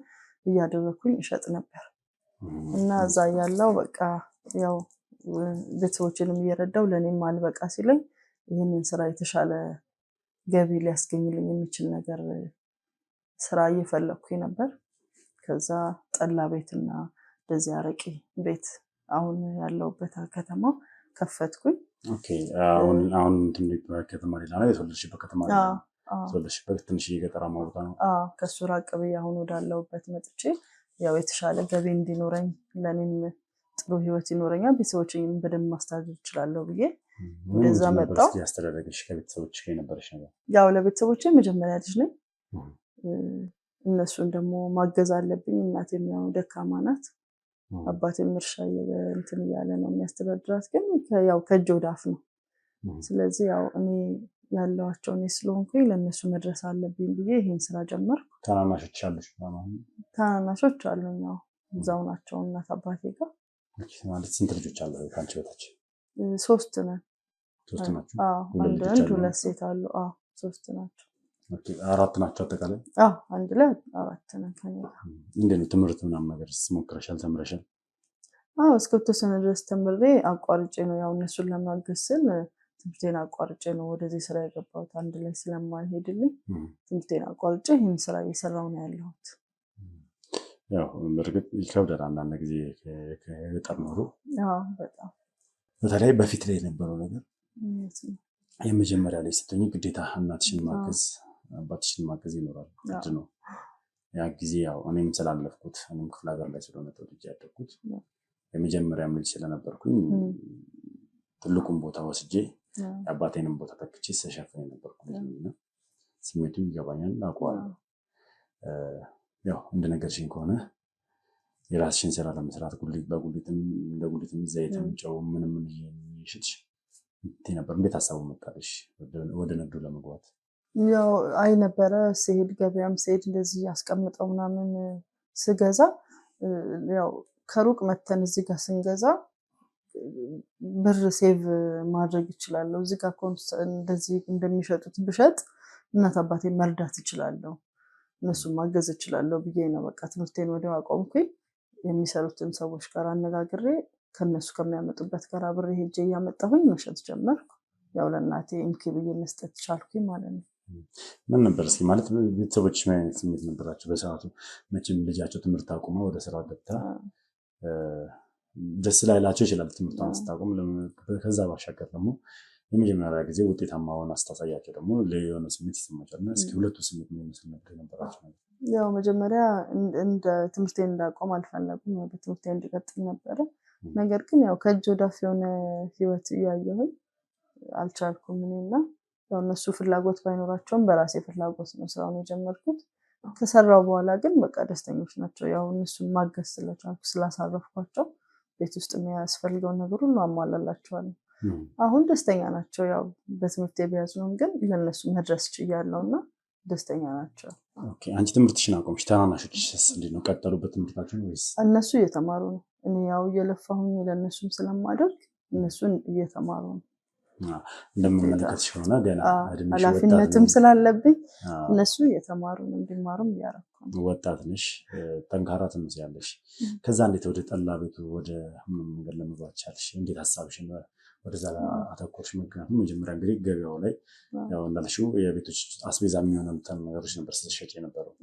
እያደረኩኝ እሸጥ ነበር እና እዛ ያለው በቃ ያው ቤተሰቦቼንም እየረዳው ለእኔም አልበቃ ሲለኝ ይህንን ስራ የተሻለ ገቢ ሊያስገኝልኝ የሚችል ነገር ስራ እየፈለኩኝ ነበር። ከዛ ጠላ ቤትና እንደዚህ አረቂ ቤት አሁን ያለውበት ከተማ ከፈትኩኝ። ኦኬ አሁን ትንሽ ከተማ ሌላ ነው የተወለድሽበት ከተማ ሌላ ነው? የተወለድሽበት ትንሽ የገጠራማ ቦታ ነው? ከሱ ራቅ ብዬ አሁን ወዳለሁበት መጥቼ ያው የተሻለ ገቢ እንዲኖረኝ ለኔም ጥሩ ህይወት ይኖረኛል፣ ቤተሰቦቼን በደንብ ማስተዳደር እችላለሁ ብዬ ወደዛ መጣሁ። ያስተዳደረሽ ከቤተሰቦችሽ ጋር የነበረሽ ነገር? ያው ለቤተሰቦቼ መጀመሪያ ልጅ ነኝ። እነሱን ደግሞ ማገዝ አለብኝ። እናቴም ያው ደካማ ናት፣ አባቴም እርሻ እንትን እያለ ነው የሚያስተዳድራት፣ ግን ያው ከእጅ ወደ አፍ ነው። ስለዚህ ያው እኔ ያለዋቸው እኔ ስለሆንኩኝ ለእነሱ መድረስ አለብኝ ብዬ ይሄን ስራ ጀመርኩ። ታናናሾች አሉሽ? ታናናሾች አሉኝ፣ ያው እዛው ናቸው እናት አባቴ ጋር። ማለት ስንት ልጆች አሉ ከአንቺ በታች? 3 ነን። 3 ናቸው? አንድ ወንድ 2 ሴት አሉ። 3 ናቸው። 4 ናቸው አጠቃላይ? አንድ ላይ 4 ነን ከእኔ ጋር። እንዴት ነው ትምህርት ምናምን ነገር ሞክረሻል? ተምረሻል? እስከ ተወሰነ ድረስ ተምሬ አቋርጬ ነው ያው እነሱን ለማገዝ ስል ትምህርቴን አቋርጬ ነው ወደዚህ ስራ የገባሁት። አንድ ላይ ስለማይሄድልኝ ትምህርቴን አቋርጬ ይህን ስራ እየሰራሁ ነው ያለሁት። ያው በእርግጥ ይከብዳል አንዳንድ ጊዜ ከገጠር ኖሮ። በጣም በተለይ በፊት ላይ የነበረው ነገር የመጀመሪያ ላይ ስትሆኚ ግዴታ እናትሽን ማገዝ አባትሽን ማገዝ ይኖራል፣ ግድ ነው። ያ ጊዜ ያው እኔም ስላለፍኩት እኔም ክፍለ ሀገር ላይ ስለሆነ ተወልጄ ያደግኩት የመጀመሪያ ልጅ ስለነበርኩኝ ትልቁን ቦታ ወስጄ የአባቴንም ቦታ ተክቼ ስሸፍን የነበርኩት እና ስሜቱ ይገባኛል፣ አውቀዋለሁ። ያው እንደነገርሽኝ ከሆነ የራስሽን ስራ ለመስራት በጉሊትም እንደ ጉሊትም ዘይትም ጨው ምንም እየሸጥሽ ነበር። እንዴት ሀሳቡ መጣልሽ ወደ ንግዱ ለመግባት? ያው አይ ነበረ ስሄድ ገበያም ስሄድ እንደዚህ ያስቀምጠው ምናምን ስገዛ ያው ከሩቅ መተን እዚህ ጋር ስንገዛ ብር ሴቭ ማድረግ ይችላለሁ። እዚህ ጋር እንደዚህ እንደሚሸጡት ብሸጥ እናት አባቴ መርዳት ይችላለሁ፣ እነሱን ማገዝ ይችላለሁ ብዬ ነው በቃ ትምህርቴን ወዲያው አቆምኩኝ። የሚሰሩትን ሰዎች ጋር አነጋግሬ ከነሱ ከሚያመጡበት ጋር አብሬ ሄጄ እያመጣሁኝ መሸጥ ጀመርኩ። ያው ለእናቴ እንኪ ብዬ መስጠት ቻልኩኝ ማለት ነው። ምን ነበር እስኪ ማለት ቤተሰቦች ምን አይነት ስሜት ነበራቸው በሰዓቱ? መቼም ልጃቸው ትምህርት አቁማ ወደ ስራ ገብታ ደስ ላይላቸው ይችላል ትምህርቷን ስታቆም። ከዛ ባሻገር ደግሞ የመጀመሪያ ጊዜ ውጤታማ ሆና ስታሳያቸው ደግሞ የሆነ ስሜት ይሰማቸዋል። እና እስኪ ሁለቱ ስሜት ምን ይመስል ነበር የነበራቸው? ያው መጀመሪያ እንደ ትምህርቴን እንዳቆም አልፈለጉም፣ በትምህርቴ እንዲቀጥል ነበረ። ነገር ግን ያው ከእጅ ወደ አፍ የሆነ ህይወት እያየሁኝ አልቻልኩም እኔና ያው እነሱ ፍላጎት ባይኖራቸውም በራሴ ፍላጎት ነው ስራውን የጀመርኩት። ከሰራው በኋላ ግን በቃ ደስተኞች ናቸው። ያው እነሱን ማገዝ ስለቻልኩ ስላሳረፍኳቸው ቤት ውስጥ የሚያስፈልገውን ነገር ሁሉ አሟላላቸዋለሁ። አሁን ደስተኛ ናቸው። ያው በትምህርት የቢያዝነውም ግን ለነሱ መድረስ ችያለሁና ደስተኛ ናቸው። ኦኬ አንቺ ትምህርትሽን አቆምሽ፣ ታናናሾችስ እንዴት ነው ቀጠሉበት ትምህርታቸውን ወይስ? እነሱ እየተማሩ ነው። እኔ ያው እየለፋሁኝ ለነሱም ስለማደርግ እነሱን እየተማሩ ነው። እንደምመለከትሽ ሆነ ገና እድሜሽ ኃላፊነትም ስላለብኝ እነሱ እየተማሩ ነው፣ እንዲማሩም እያደረኩ ነው። ወጣት ነሽ፣ ጠንካራ ትመስያለሽ። ከዛ እንዴት ወደ ጠላ ቤቱ ወደ መንገድ ለመግባት ቻልሽ? እንዴት ሀሳብሽን ወደዛ አተኮርሽ? ምክንያቱም መጀመሪያ እንግዲህ ገበያው ላይ ያው እንዳልሽው የቤቶች አስቤዛ የሚሆኑትን ነገሮች ነበር ስትሸጪ የነበረው።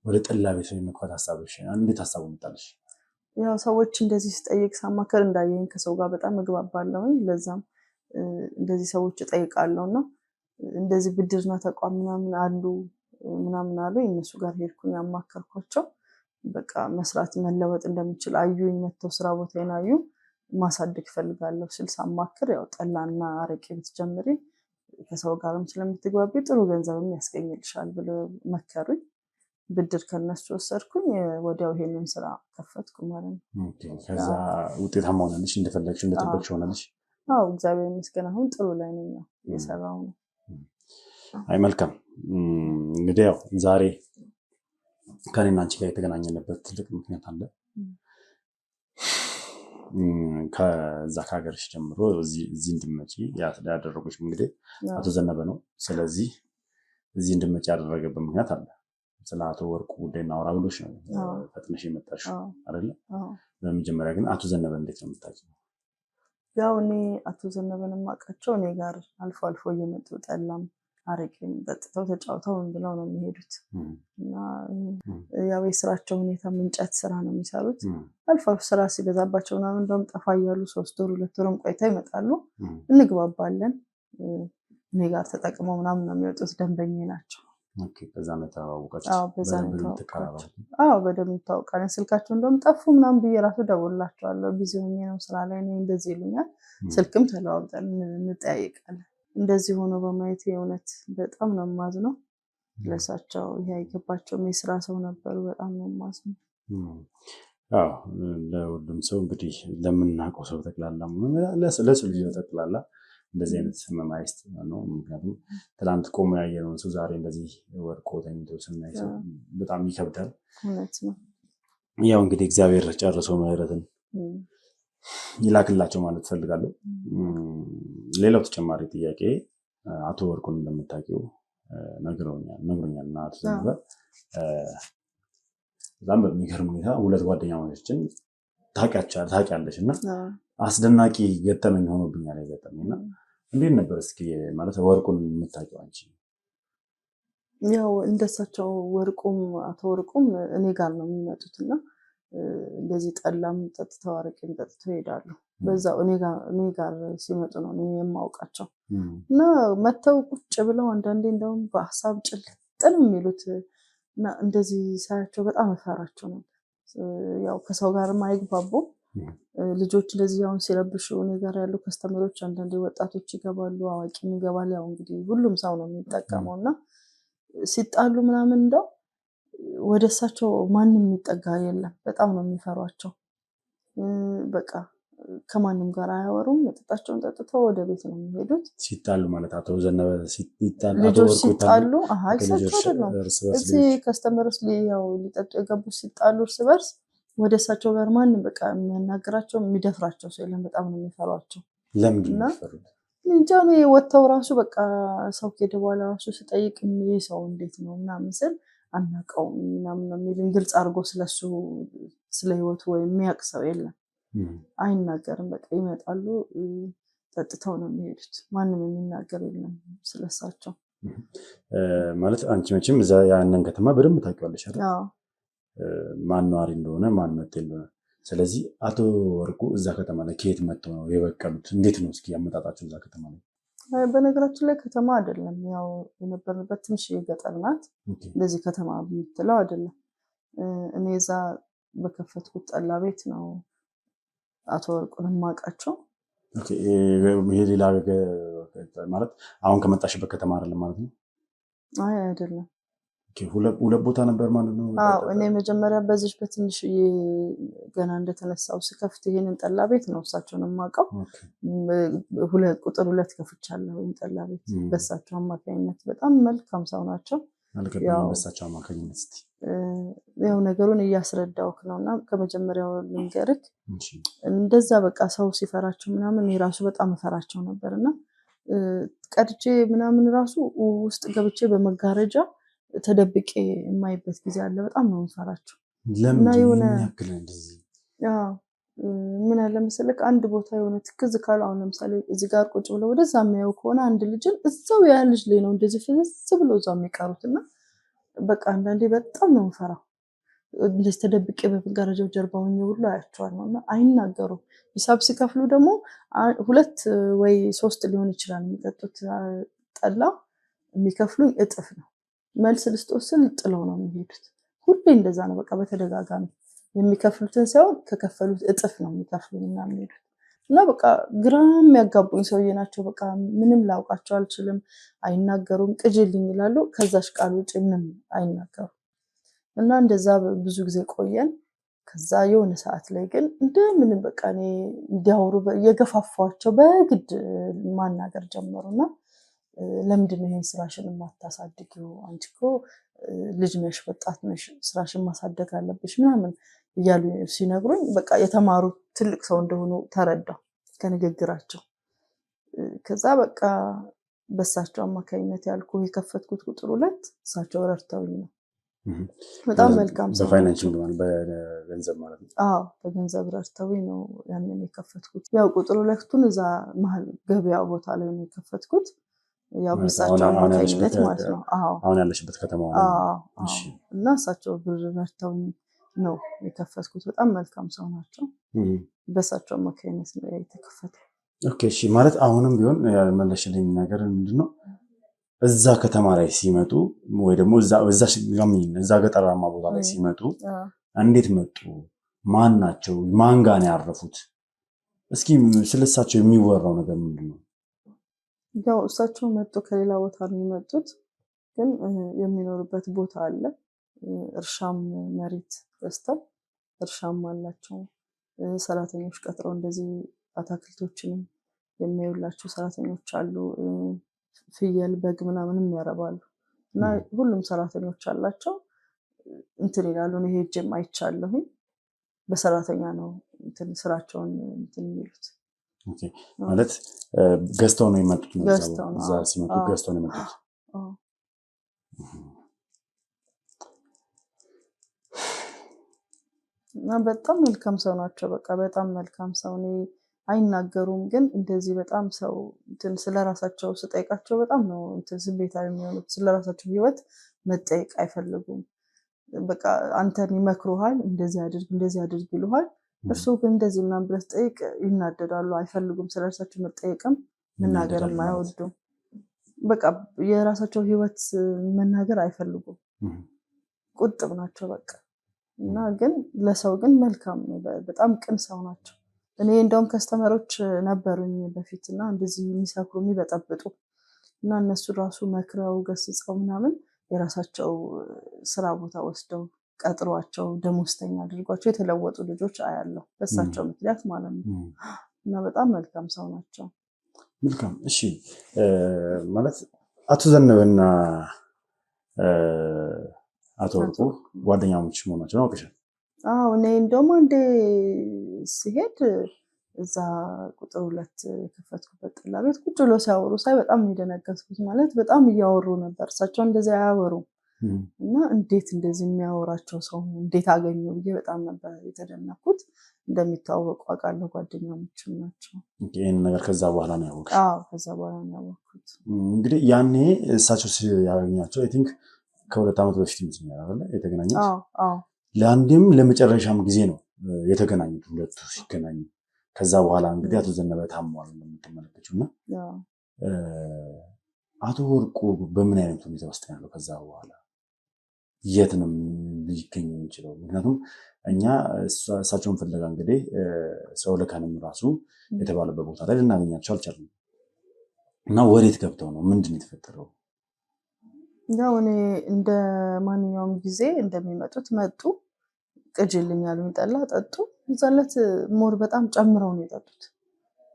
ወደ ጠላ ቤት የመግባት ሀሳብሽ እንዴት ሀሳቡ መጣልሽ? ያው ሰዎች እንደዚህ ስጠይቅ ሳማከር እንዳየኝ ከሰው ጋር በጣም እግባባለሁኝ። ለዛም እንደዚህ ሰዎች እጠይቃለሁና እንደዚህ ብድርና ተቋም ምናምን አሉ ምናምን አሉ። እነሱ ጋር ሄድኩኝ አማከርኳቸው። በቃ መስራት መለወጥ እንደምችል አዩኝ። መተው ስራ ቦታዬን አዩ። ማሳደግ ፈልጋለሁ ስል ሳማክር ያው ጠላና አረቄ ብትጀምሪ ከሰው ጋርም ስለምትግባቢ ጥሩ ገንዘብም ያስገኝልሻል ብለው መከሩኝ። ብድር ከነሱ ወሰድኩኝ። ወዲያው ይሄንን ስራ ከፈትኩ ማለት ነው። ከዛ ውጤታማ ሆነልሽ? እንደፈለግሽ እንደጠበቅሽ ሆነልሽ? አዎ እግዚአብሔር ይመስገን አሁን ጥሩ ላይ ነኝ፣ እየሰራሁ ነው። አይ መልካም። እንግዲህ ያው ዛሬ ከኔና አንቺ ጋር የተገናኘንበት ትልቅ ምክንያት አለ። ከዛ ከሀገርሽ ጀምሮ እዚህ እንድመጪ ያደረጉሽ እንግዲህ አቶ ዘነበ ነው። ስለዚህ እዚህ እንድመጪ ያደረገበት ምክንያት አለ። ስለ አቶ ወርቁ ጉዳይ እናውራ ብሎሽ ነው ፈጥነሽ የመጣሽው አይደለ? በመጀመሪያ ግን አቶ ዘነበ እንዴት ነው የምታውቂው? ያው እኔ አቶ ዘነበን የማውቃቸው እኔ ጋር አልፎ አልፎ እየመጡ ጠላም አረቄም ጠጥተው ተጫውተው ብለው ነው የሚሄዱት እና ያው የስራቸው ሁኔታ እንጨት ስራ ነው የሚሰሩት። አልፎ አልፎ ስራ ሲበዛባቸው ምናምን እንደውም ጠፋ እያሉ 3 ወር 2 ወርም ቆይታ ይመጣሉ። እንግባባለን። እኔ ጋር ተጠቅመው ምናምን ነው የሚወጡት። ደንበኛዬ ናቸው። ኦኬ በዛ ነው ተዋወቃችሁ? አዎ በዛ ነው ተዋወቃችሁ። አዎ በደንብ ተዋወቃለን። ስልካቸው እንደውም ጠፉ ምናምን ብዬ ራሱ ደውላቸዋለሁ። ቢዚ ሆኜ ነው ስራ ላይ ነኝ እንደዚህ ይሉኛል። ስልክም ተለዋውጠን እንጠያየቃለን። እንደዚህ ሆኖ በማየት የእውነት በጣም ነው የማዝነው። ለሳቸው ይሄ አይገባቸውም። የስራ ሰው ነበሩ። በጣም ነው የማዝነው። አዎ ለሁሉም ሰው እንግዲህ ለምናውቀው ሰው ጠቅላላ ለሰው ልጅ ጠቅላላ እንደዚህ አይነት ህመም አይስጥ ነው። ምክንያቱም ትላንት ቆሞ ያየነውን ሰው ዛሬ እንደዚህ ወድቆ ተኝቶ ስናይ ሰው በጣም ይከብዳል። እውነት ነው። ያው እንግዲህ እግዚአብሔር ጨርሶ ምህረትን ይላክላቸው ማለት ፈልጋለሁ። ሌላው ተጨማሪ ጥያቄ አቶ ወርቁን እንደምታውቂው ነግሮኛል እና አቶ ዘነበ በጣም በሚገርም ሁኔታ 2 ጓደኛሞችን ታውቂያለሽ እና አስደናቂ ገጠመኝ ሆኖብኛል የገጠመኝና እንዴት ነበር እስኪ ማለት ወርቁን የምታውቂው አንቺ? ያው እንደሳቸው አቶ ወርቁም እኔ ጋር ነው የሚመጡትና እንደዚህ ጠላም ጠጥተው አረቄም ጠጥተው ይሄዳሉ። በዛው እኔ ጋር ሲመጡ ነው እኔ የማውቃቸው እና መተው ቁጭ ብለው አንዳንዴ እንደውም በሀሳብ ጭልጥ ነው የሚሉት እና እንደዚህ ሳያቸው በጣም እፈራቸው ነበር። ያው ከሰው ጋርም አይግባቡም። ልጆች እንደዚህ አሁን ሲረብሹ እኔ ጋር ያሉ ከስተመሮች አንዳንዴ ወጣቶች ይገባሉ፣ አዋቂም ይገባል። ያው እንግዲህ ሁሉም ሰው ነው የሚጠቀመው እና ሲጣሉ ምናምን እንደው ወደ እሳቸው ማንም የሚጠጋ የለም። በጣም ነው የሚፈሯቸው። በቃ ከማንም ጋር አያወሩም። መጠጣቸውን ጠጥተው ወደ ቤት ነው የሚሄዱት። ሲጣሉ ማለት አቶ ዘነበ ልጆች ሲጣሉ እሳቸው አይደለም እዚህ ከስተመርስ ያው ሊጠጡ የገቡ ሲጣሉ እርስ በርስ ወደ እሳቸው ጋር ማንም በቃ የሚያናግራቸው የሚደፍራቸው ሰው የለም። በጣም ነው የሚፈሯቸው። ለምንድን ነው የሚፈሩት? እንጃ እኔ ወጥተው ራሱ በቃ ሰው ከሄደ በኋላ ራሱ ስጠይቅ ይህ ሰው እንዴት ነው ምናምን ስል አናውቀውም ምናምን ነው የሚሉኝ። ግልጽ አድርጎ ስለሱ ስለ ህይወቱ ወይም የሚያውቅ ሰው የለም። አይናገርም። በቃ ይመጣሉ፣ ጠጥተው ነው የሚሄዱት። ማንም የሚናገር የለም ስለሳቸው። ማለት አንቺ መቼም እዛ ያንን ከተማ በደንብ ታውቂዋለሽ አይደል? ማን ነዋሪ እንደሆነ ማን መጤ እንደሆነ። ስለዚህ አቶ ወርቁ እዛ ከተማ ላይ ከየት መጥተው ነው የበቀሉት? እንዴት ነው እስኪ ያመጣጣቸው እዛ ከተማ ላይ? በነገራችን ላይ ከተማ አይደለም፣ ያው የነበርንበት ትንሽ የገጠር ናት። እንደዚህ ከተማ የምትለው አይደለም። እኔ እዛ በከፈትኩት ጠላ ቤት ነው አቶ ወርቁን የማውቃቸው። ይሄ ሌላ ማለት አሁን ከመጣሽበት ከተማ አይደለም ማለት ነው? አይ አይደለም። ሁለት ቦታ ነበር ማለት ነው? እኔ መጀመሪያ በዚህ በትንሽ ገና እንደተነሳው ስከፍት ይሄንን ጠላ ቤት ነው እሳቸውን የማውቀው። ቁጥር 2 ከፍቻለሁ ጠላ ቤት በእሳቸው አማካኝነት። በጣም መልካም ሰው ናቸው። በእሳቸው አማካኝነት ያው ነገሩን እያስረዳውክ ነውና ከመጀመሪያው ልንገርክ እንደዛ በቃ ሰው ሲፈራቸው ምናምን የራሱ በጣም እፈራቸው ነበርና ቀድቼ ምናምን ራሱ ውስጥ ገብቼ በመጋረጃ ተደብቄ የማይበት ጊዜ አለ። በጣም ነው የምፈራቸው። ለምን ያክል እንደዚህ ምን አለ መሰለክ አንድ ቦታ የሆነ ትክዝ ካሉ አሁን ለምሳሌ እዚህ ጋር ቁጭ ብለው ወደዛ የሚያዩ ከሆነ አንድ ልጅን እዛው ያ ልጅ ላይ ነው እንደዚህ ፍዝዝ ብሎ እዛው የሚቀሩትና በቃ አንዳንዴ በጣም ነው የምፈራው። እንደዚህ ተደብቄ በመጋረጃው ጀርባ ሆኜ ሁሉ አያቸዋለሁና አይናገሩም። ሂሳብ ሲከፍሉ ደግሞ 2 ወይ 3 ሊሆን ይችላል የሚጠጡት ጠላ የሚከፍሉኝ እጥፍ ነው። መልስ ልስጦስል ጥለው ነው የሚሄዱት። ሁሌ እንደዛ ነው በቃ በተደጋጋሚ የሚከፍሉትን ሳይሆን ከከፈሉት እጥፍ ነው የሚከፍሉኝና የሚሄዱት። እና በቃ ግራ የሚያጋቡኝ ሰውዬ ናቸው። በቃ ምንም ላውቃቸው አልችልም። አይናገሩም። ቅጅልኝ ይላሉ። ከዛሽ ቃል ውጭ ምንም አይናገሩም። እና እንደዛ ብዙ ጊዜ ቆየን። ከዛ የሆነ ሰዓት ላይ ግን እንደምንም በቃ እኔ እንዲያወሩ የገፋፋቸው በግድ ማናገር ጀመሩና ለምንድን ነው ይሄን ስራሽን የማታሳድጊው? አንቺ እኮ ልጅ ነሽ፣ ወጣት ነሽ፣ ስራሽን ማሳደግ አለብሽ ምናምን እያሉ ሲነግሩኝ በቃ የተማሩ ትልቅ ሰው እንደሆኑ ተረዳው ከንግግራቸው። ከዛ በቃ በእሳቸው አማካኝነት ያልኩ የከፈትኩት ቁጥር 2 እሳቸው ረድተውኝ ነው። በጣም መልካም ሰው። በፋይናንሲንግ ማለት በገንዘብ ማለት ነው? አዎ በገንዘብ ረድተውኝ ነው ያንን የከፈትኩት። ያው ቁጥር 2ቱን እዛ መሀል ገበያ ቦታ ላይ ነው የከፈትኩት። ያው በእሳቸው አማካኝነት ማለት ነው። አሁን ያለሽበት ከተማ ነው? እና እሳቸው ብር ረድተውኝ ነው የከፈትኩት። በጣም መልካም ሰው ናቸው። በእሳቸው አማካኝነት ነው የተከፈተው። ኦኬ እሺ። ማለት አሁንም ቢሆን ያልመለሽልኝ ነገር ምንድነው እዛ ከተማ ላይ ሲመጡ ወይ ደግሞ እዛ ገጠራማ ቦታ ላይ ሲመጡ እንዴት መጡ? ማን ናቸው? ማን ጋር ነው ያረፉት? እስኪ ስለሳቸው የሚወራው ነገር ምንድነው? ያው እሳቸው መጡ ከሌላ ቦታ ነው የመጡት፣ ግን የሚኖርበት ቦታ አለ። እርሻም መሬት ገዝተው እርሻም አላቸው። ሰራተኞች ቀጥረው እንደዚህ አታክልቶችንም የሚያዩላቸው ሰራተኞች አሉ። ፍየል በግ ምናምንም ያረባሉ እና ሁሉም ሰራተኞች አላቸው። እንትን ይላሉ። እኔ ሄጄም አይቻለሁ። በሰራተኛ ነው እንትን ስራቸውን እንትን የሚሉት። ኦኬ ማለት ገዝተው ነው የመጡት? እዛ ሲመጡ ገዝተው ነው የመጡት። እና በጣም መልካም ሰው ናቸው። በቃ በጣም መልካም ሰው ነው። አይናገሩም፣ ግን እንደዚህ በጣም ሰው እንትን ስለራሳቸው ስጠይቃቸው በጣም ነው እንትን ስሜታዊ የሚሆኑት። ስለራሳቸው ህይወት መጠየቅ አይፈልጉም። በቃ አንተን ይመክሩሃል፣ እንደዚህ አድርግ ይሉሃል። እርሱ ግን እንደዚህ ምናምን ብለህ ጠይቅ ይናደዳሉ። አይፈልጉም። ስለራሳቸው መጠየቅም መናገርም አይወዱም። በቃ የራሳቸው ህይወት መናገር አይፈልጉም። ቁጥብ ናቸው በቃ። እና ግን ለሰው ግን መልካም ነው። በጣም ቅን ሰው ናቸው። እኔ እንደውም ከስተመሮች ነበሩኝ በፊት እና እንደዚህ የሚሰክሩ የሚበጠብጡ እና እነሱ ራሱ መክረው ገስጸው ምናምን የራሳቸው ስራ ቦታ ወስደው ቀጥሯቸው ደሞዝተኛ አድርጓቸው የተለወጡ ልጆች አያለሁ በእሳቸው ምክንያት ማለት ነው። እና በጣም መልካም ሰው ናቸው። መልካም እሺ። ማለት አቶ ዘነበና አቶ ወርቁ ጓደኛሞች መሆናቸው ነው አውቀሻል? አዎ እኔ እንደውም አንዴ ሲሄድ እዛ ቁጥር 2 የከፈትኩበት ጠላ ቤት ቁጭ ብሎ ሲያወሩ ሳይ በጣም የደነገጥኩት። ማለት በጣም እያወሩ ነበር። እሳቸው እንደዚህ አያወሩም እና እንዴት እንደዚህ የሚያወራቸው ሰው እንዴት አገኙ ብዬ በጣም ነበር የተደነኩት። እንደሚተዋወቁ አውቃለሁ፣ ጓደኛሞችም ናቸው። ይህን ነገር ከዛ በኋላ ነው ያወቅሽ? አዎ ከዛ በኋላ ነው ያወቅኩት። እንግዲህ ያኔ እሳቸው ሲያገኛቸው አይ ቲንክ ከ2 ዓመት በፊት ይመስለኛል አይደል የተገናኙት? አዎ ለአንድም ለመጨረሻም ጊዜ ነው የተገናኙት ሁለቱ ሲገናኙ። ከዛ በኋላ እንግዲህ አቶ ዘነበ ታሟል እንደምትመለከቱና አቶ ወርቁ በምን አይነት ሁኔታ ውስጥ ያለው ከዛ በኋላ የት ነው ሊገኝ የሚችለው? ምክንያቱም እኛ እሳቸውን ፍለጋ እንግዲህ ሰው ልከንም ራሱ የተባለበት ቦታ ላይ ልናገኛቸው አልቻልንም። እና ወዴት ገብተው ነው? ምንድን ነው የተፈጠረው? ያው እኔ እንደ ማንኛውም ጊዜ እንደሚመጡት መጡ። ቅጅልኝ ያሉኝ ጠላ ጠጡ። እዛለት ሞር በጣም ጨምረው ነው የጠጡት።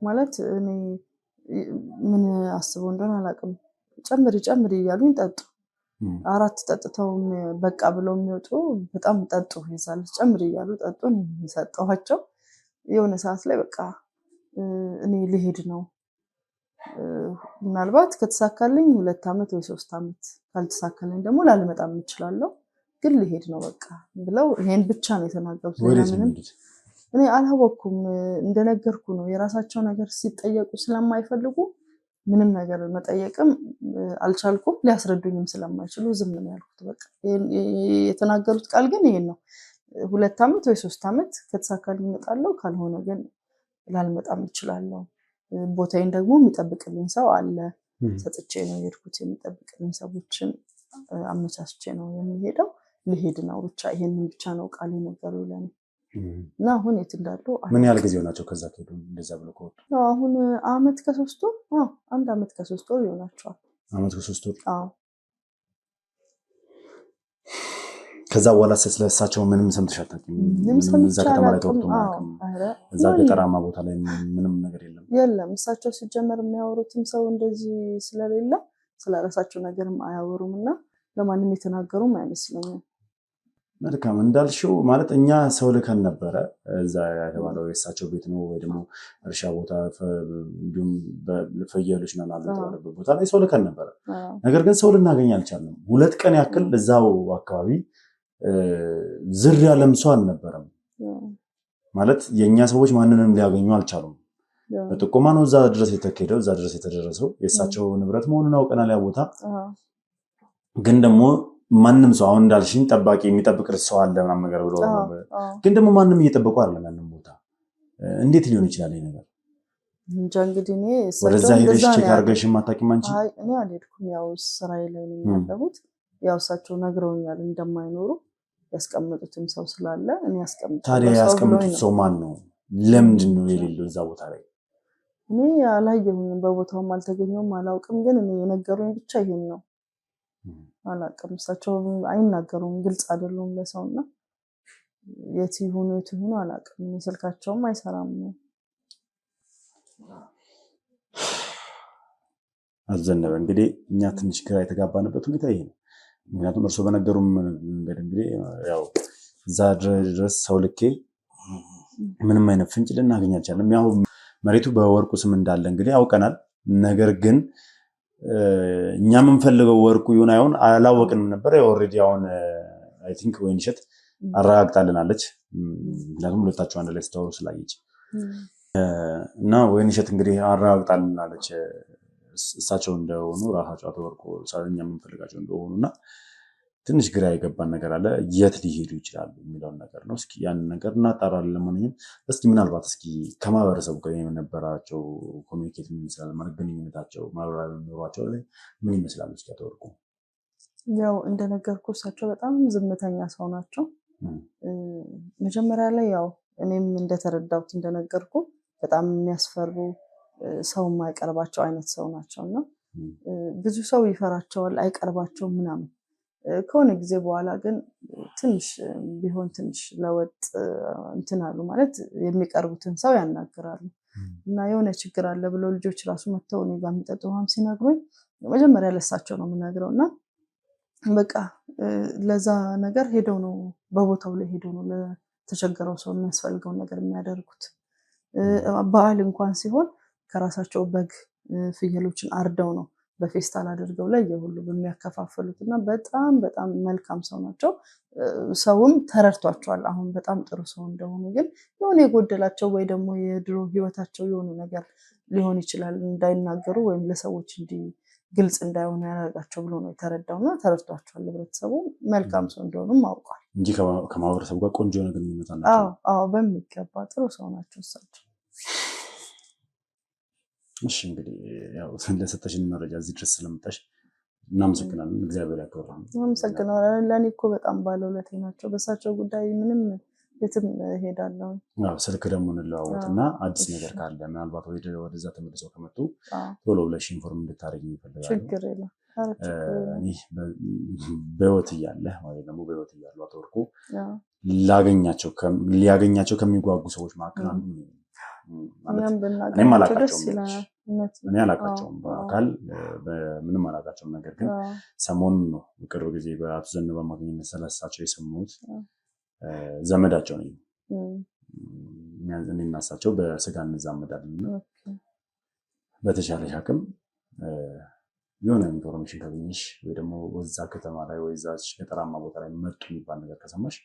ማለት እኔ ምን አስበው እንደሆነ አላውቅም። ጨምሪ እያሉኝ ጠጡ። 4 ጠጥተው በቃ ብለው የሚወጡ በጣም ጠጡ። የዛለት ጨምሪ እያሉ ጠጡ። የሰጠኋቸው የሆነ ሰዓት ላይ በቃ እኔ ልሄድ ነው፣ ምናልባት ከተሳካልኝ 2 ዓመት ወይ 3 ዓመት፣ ካልተሳካልኝ ደግሞ ላልመጣም እችላለሁ፣ ግን ልሄድ ነው በቃ ብለው ይሄን ብቻ ነው የተናገሩት። ምንም እኔ አላወኩም። እንደነገርኩ ነው የራሳቸው ነገር ሲጠየቁ ስለማይፈልጉ ምንም ነገር መጠየቅም አልቻልኩም። ሊያስረዱኝም ስለማይችሉ ዝም ነው ያልኩት። በቃ የተናገሩት ቃል ግን ይሄን ነው። 2 ዓመት ወይ 3 ዓመት ከተሳካልኝ እመጣለሁ፣ ካልሆነ ግን ላልመጣም እችላለሁ። ቦታዬን ደግሞ የሚጠብቅልኝ ሰው አለ፣ ሰጥቼ ነው የሄድኩት። የሚጠብቅልኝ ሰዎችን አመቻችቼ ነው የሚሄደው። ልሄድ ነው ብቻ ይሄንን ብቻ ነው ቃል የነገሩ ለኔ። እና አሁን የት እንዳሉ ምን ያህል ጊዜ ሆናቸው ከዛ ከሄዱ እንደዛ ብሎ ከወጡ? አሁን 1 ዓመት ከ3 ወር 1 ዓመት ከ3 ወር ይሆናቸዋል። 1 ዓመት ከ3 ወር። አዎ። ከዛ በኋላ ስለሳቸው ምንም ሰምተሽ አታውቂም? እዛ ከተማ ላይ ተወርቶ ማለትም እዛ ገጠራማ ቦታ ላይ ምንም ነገር የለም። እሳቸው ሲጀመር የሚያወሩትም ሰው እንደዚህ ስለሌለ ስለራሳቸው ነገርም አያወሩም እና ለማንም የተናገሩም አይመስለኝም። መልካም እንዳልሽው ማለት እኛ ሰው ልከን ነበረ። እዛ የተባለው የእሳቸው ቤት ነው ወይ ደግሞ እርሻ ቦታ እንዲሁም ፍየሎች ነው የተባለበት ቦታ ላይ ሰው ልከን ነበረ። ነገር ግን ሰው ልናገኝ አልቻልንም። 2 ቀን ያክል እዛው አካባቢ ዝር ያለም ሰው አልነበረም። ማለት የእኛ ሰዎች ማንንም ሊያገኙ አልቻሉም። በጥቆማ ነው እዛ ድረስ የተካሄደው። እዛ ድረስ የተደረሰው የእሳቸው ንብረት መሆኑን አውቀናል። ያ ቦታ ግን ደግሞ ማንም ሰው አሁን እንዳልሽኝ ጠባቂ የሚጠብቅ ሰው አለ ምናምን ነገር ብሎ ግን ደግሞ ማንም እየጠበቁ አይደለም ያንን ቦታ። እንዴት ሊሆን ይችላል ይሄ ነገር? እንጃ እንግዲህ እኔ ወደዛ ሄደሽ ቼክ አድርገሽ ማታውቂም አንቺ? አይ እኔ አልሄድኩም። ያው ስራዬ ላይ ነው ያለሁት። ያው እሳቸው ነግረውኛል እንደማይኖሩ፣ ያስቀመጡትም ሰው ስላለ እኔ ያስቀምጣለሁ። ታዲያ ያስቀመጡት ሰው ማን ነው? ለምንድን ነው የሌለው እዛ ቦታ ላይ? እኔ አላየሁኝም፣ በቦታውም አልተገኘውም፣ አላውቅም። ግን እኔ የነገሩኝ ብቻ ይሄን ነው። አላውቅም። እሳቸው አይናገሩም፣ ግልጽ አይደሉም ለሰውና የት ይሁኑ አላውቅም። ስልካቸውም አይሰራም ነው። አዘነበ እንግዲህ እኛ ትንሽ ግራ የተጋባንበት ሁኔታ ይሄ ነው። ምክንያቱም እርሶ በነገሩም መንገድ እንግዲህ ያው እዛ ድረስ ሰው ልኬ ምንም አይነት ፍንጭ ልናገኝ አልቻለም። ያው መሬቱ በወርቁ ስም እንዳለ እንግዲህ ያውቀናል። ነገር ግን እኛ የምንፈልገው ወርቁ ይሁን አይሁን አላወቅንም ነበር። ኦልሬዲ አሁን አይ ቲንክ ወይንሸት አረጋግጣልናለች። ምክንያቱም ሁለታቸው አንድ ላይ ስታወሩ ስላየች እና ወይንሸት እንግዲህ አረጋግጣልናለች እሳቸው እንደሆኑ ራሳቸው አቶ ወርቁ እኛ የምንፈልጋቸው እንደሆኑና ትንሽ ግራ የገባን ነገር አለ። የት ሊሄዱ ይችላሉ የሚለውን ነገር ነው። እስኪ ያንን ነገር እናጣራለን። ለማንኛውም እስኪ ምናልባት እስኪ ከማህበረሰቡ ጋር የነበራቸው ኮሚኒኬት ምን ይመስላል? ማለት ግንኙነታቸው ማህበራዊ ኑሯቸው ላይ ምን ይመስላል? እስኪ አቶ ወርቁ። ያው እንደነገርኩ እሳቸው በጣም ዝምተኛ ሰው ናቸው። መጀመሪያ ላይ ያው እኔም እንደተረዳሁት እንደነገርኩ በጣም የሚያስፈሩ ሰው የማይቀርባቸው አይነት ሰው ናቸው እና ብዙ ሰው ይፈራቸዋል፣ አይቀርባቸውም ምናምን። ከሆነ ጊዜ በኋላ ግን ትንሽ ቢሆን ትንሽ ለወጥ እንትን አሉ። ማለት የሚቀርቡትን ሰው ያናግራሉ እና የሆነ ችግር አለ ብለው ልጆች ራሱ መጥተው እኔ ጋር የሚጠጡ ውሃም ሲነግሩኝ መጀመሪያ ለሳቸው ነው የምነግረው እና በቃ ለዛ ነገር ሄደው ነው በቦታው ላይ ሄደው ነው ለተቸገረው ሰው የሚያስፈልገውን ነገር የሚያደርጉት። በዓል እንኳን ሲሆን ከራሳቸው በግ ፍየሎችን አርደው ነው በፌስታል አድርገው ላይ የሁሉ በሚያከፋፍሉት እና በጣም በጣም መልካም ሰው ናቸው። ሰውም ተረድቷቸዋል አሁን በጣም ጥሩ ሰው እንደሆኑ። ግን የሆነ የጎደላቸው ወይ ደግሞ የድሮ ህይወታቸው የሆነ ነገር ሊሆን ይችላል እንዳይናገሩ ወይም ለሰዎች ግልጽ እንዳይሆኑ ያደርጋቸው ብሎ ነው የተረዳውና ተረድቷቸዋል። ህብረተሰቡ መልካም ሰው እንደሆኑም አውቋል እንጂ ከማህበረሰቡ ጋር ቆንጆ ነገር የሚመጣላቸው። አዎ በሚገባ ጥሩ ሰው ናቸው እሳቸው። እሺ እንግዲህ ያው ስለሰጠሽን መረጃ እዚህ ድረስ ስለመጣሽ እናመሰግናለን። እግዚአብሔር ያክብርልን። እናመሰግናለን። ለእኔ እኮ በጣም ባለውለቴ ናቸው። በእሳቸው ጉዳይ ምንም የትም ሄዳለሁ። ስልክ ደግሞ እንለዋወጥና አዲስ ነገር ካለ ምናልባት ወደዛ ተመልሰው ከመጡ ቶሎ ብለሽ ኢንፎርም እንድታደርጊ ይፈልጋሉ። ችግር የለም። እኔ በህይወት እያለ ወይ ደግሞ በህይወት እያሉ አቶ ወርቁ ሊያገኛቸው ከሚጓጉ ሰዎች መካከል አንዱ ነው። እኔም አላውቃቸውም በአካል ምንም አላውቃቸውም። ነገር ግን ሰሞኑን ነው ቅርብ ጊዜ በአቶ ዘነበ አማካኝነት ስለሳቸው የሰማሁት። ዘመዳቸው ነኝ እኔና እሳቸው በስጋ እንዛመዳለን። በተሻለሽ አቅም የሆነ ኢንፎርሜሽን ካገኘሽ ወይ ደግሞ ወዛ ከተማ ላይ ወይ እዛ ገጠራማ ቦታ ላይ መጡ የሚባል ነገር ከሰማሽ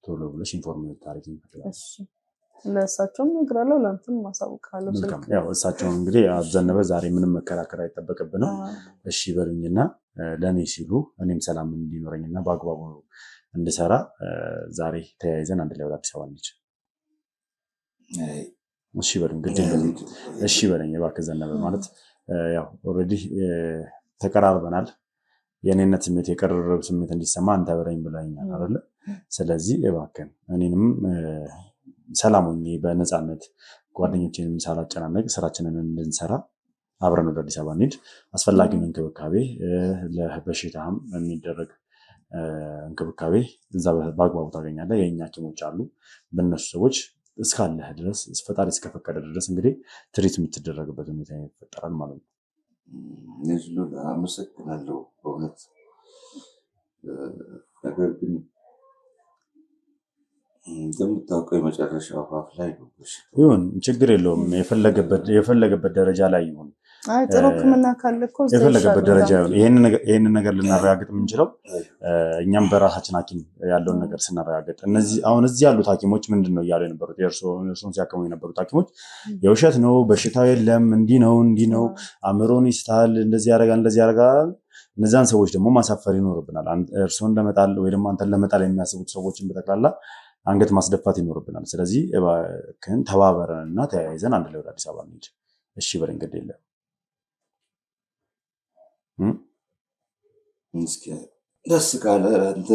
ቶሎ ብለሽ ኢንፎርም ታሪክ ይፈልጋል። ለእሳቸውም እነግራለሁ፣ ለአንተም ማሳውቃለሁ። ያው እሳቸው እንግዲህ አዘነበ ዛሬ ምንም መከራከር አይጠበቅብንም። እሺ በሉኝና ለእኔ ሲሉ እኔም ሰላም እንዲኖረኝና በአግባቡ እንድሰራ ዛሬ ተያይዘን አንድ ላይ ወደ አዲስ አበባ እንሂድ። እሺ በሉኝ፣ ግድ የለም እሺ በለኝ እባክህ ዘነበ። ማለት ያው ኦልሬዲ ተቀራርበናል። የእኔነት ስሜት የቅርርብ ስሜት እንዲሰማ አንተ በለኝ ብለኛል አይደለ? ስለዚህ እባክህን እኔንም ሰላም ሆኜ በነፃነት ጓደኞቼንም ሳላጨናነቅ ስራችንን እንድንሰራ አብረን ወደ አዲስ አበባ እንሂድ። አስፈላጊውን እንክብካቤ ለበሽታም የሚደረግ እንክብካቤ እዛ በአግባቡ ታገኛለህ። የእኛ ሐኪሞች አሉ። በእነሱ ሰዎች እስካለህ ድረስ ፈጣሪ እስከፈቀደ ድረስ እንግዲህ ትሪት የምትደረግበት ሁኔታ ይፈጠራል ማለት ነው። አመሰግናለሁ በእውነት። ነገር ግን እንደምታውቀው የመጨረሻ አፋፍ ላይ ነው። ይሁን ችግር የለውም። የፈለገበት ደረጃ ላይ ይሁን። ጥሩ ሕክምና ካለ እኮ የፈለገበት ደረጃ ይሁን። ይህንን ነገር ልናረጋግጥ የምንችለው እኛም በራሳችን ሐኪም ያለውን ነገር ስናረጋግጥ፣ አሁን እዚህ ያሉት ሐኪሞች ምንድን ነው እያሉ የነበሩት የእርሶን ሲያከሙ የነበሩት ሐኪሞች የውሸት ነው፣ በሽታው የለም፣ እንዲህ ነው፣ አእምሮን ይስታል፣ እንደዚህ ያደርጋል። እነዛን ሰዎች ደግሞ ማሳፈር ይኖርብናል። እርሶን ለመጣል ወይ ደግሞ አንተን ለመጣል የሚያስቡት ሰዎችን በጠቅላላ አንገት ማስደፋት ይኖርብናል። ስለዚህ እባክህን ተባበረንና ተያይዘን አንድ ላይ ወደ አዲስ አበባ እንሂድ። እሺ በለኝ ግድ የለም። ደስ ካለ አንተ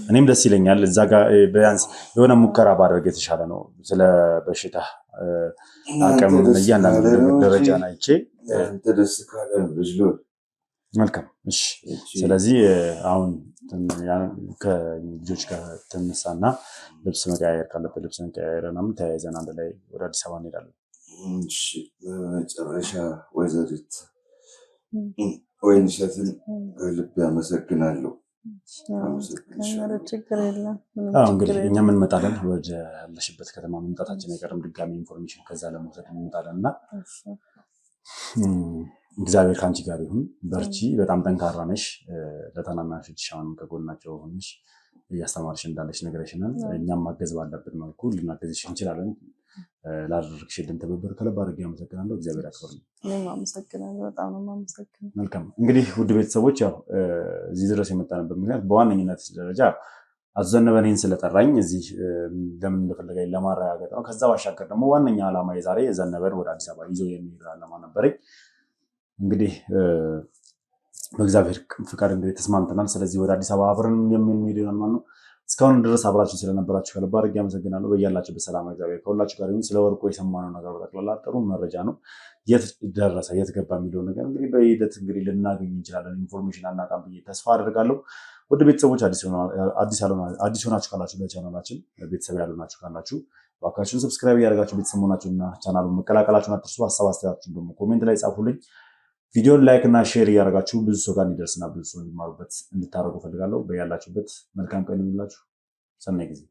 እኔም ደስ ይለኛል። እዛ ጋር ቢያንስ የሆነ ሙከራ ባደርግ የተሻለ ነው። ስለ በሽታ አቅም እያንዳንዱ ደረጃ ናይቼ ደስ ካለ መልካም። እሺ ስለዚህ አሁን ከልጆች ጋር ትነሳና ልብስ መቀያየር ካለበት ልብስ መቀያየርናም ተያይዘን አንድ ላይ ወደ አዲስ አበባ እንሄዳለን። በመጨረሻ ወይዘሪት ወይንሸትን ከልብ አመሰግናለሁ። ችግር የለም። እንግዲህ እኛም እንመጣለን። ወደ ያለሽበት ከተማ መምጣታችን አይቀርም። ድጋሚ ኢንፎርሜሽን ከዛ ለመውሰድ እንመጣለን እና እግዚአብሔር ከአንቺ ጋር ይሁን። በርቺ። በጣም ጠንካራ ነሽ። ለታናናሾች አሁንም ከጎናቸው ሆነሽ እያስተማርሽ እንዳለሽ ነግረሽናል። እኛም ማገዝ ባለብን መልኩ ልናገዝሽ እንችላለን። ላደረግሽልን ትብብር ከልብ አድርጌ አመሰግናለሁ። እግዚአብሔር ያክብርልኝ። እኔም አመሰግናለሁ። በጣም ነው የማመሰግነው። መልካም እንግዲህ ውድ ቤተሰቦች ያው እዚህ ድረስ የመጣንበት ምክንያት በዋነኝነት ደረጃ አቶ ዘነበ እኔን ስለጠራኝ እዚህ ለምን እንደፈለገኝ ለማረጋገጥ ነው። ከዛ ባሻገር ደግሞ ዋነኛ ዓላማ የዛሬ ዘነበን ወደ አዲስ አበባ ይዞ የሚሄድ ዓላማ ነበረኝ። እንግዲህ በእግዚአብሔር ፍቃድ እንግዲህ ተስማምተናል። ስለዚህ ወደ አዲስ አበባ አብረን የምንሄድ ይሆናል ማለት ነው። እስካሁን ድረስ አብራችሁ ስለነበራችሁ ከልብ አድርጌ አመሰግናለሁ። በያላችሁበት ሰላም እግዚአብሔር ከሁላችሁ ጋር ይሁን። ስለ ወርቁ የሰማነው ነገር በጠቅላላ ጥሩ መረጃ ነው። የት ደረሰ የት ገባ የሚለው ነገር እንግዲህ በሂደት እንግዲህ ልናገኝ እንችላለን። ኢንፎርሜሽን አናጣም ብዬ ተስፋ አደርጋለሁ። ወደ ቤተሰቦች አዲስ ሆናችሁ ካላችሁ ለቻናላችን ቤተሰብ ያሉናችሁ ካላችሁ እባካችሁን ሰብስክራይብ እያደረጋችሁ ቤተሰብ መሆናችሁና ቻናሉን መቀላቀላችሁን አትርሱ። ሀሳብ አስተያየታችሁን ደግሞ ኮሜንት ላይ ጻፉልኝ። ቪዲዮን ላይክ እና ሼር እያደረጋችሁ ብዙ ሰው ጋር እንዲደርስና ብዙ ሰው እንዲማሩበት እንድታደርጉ ፈልጋለሁ። በያላችሁበት መልካም ቀን ይሁንላችሁ። ሰናይ ጊዜ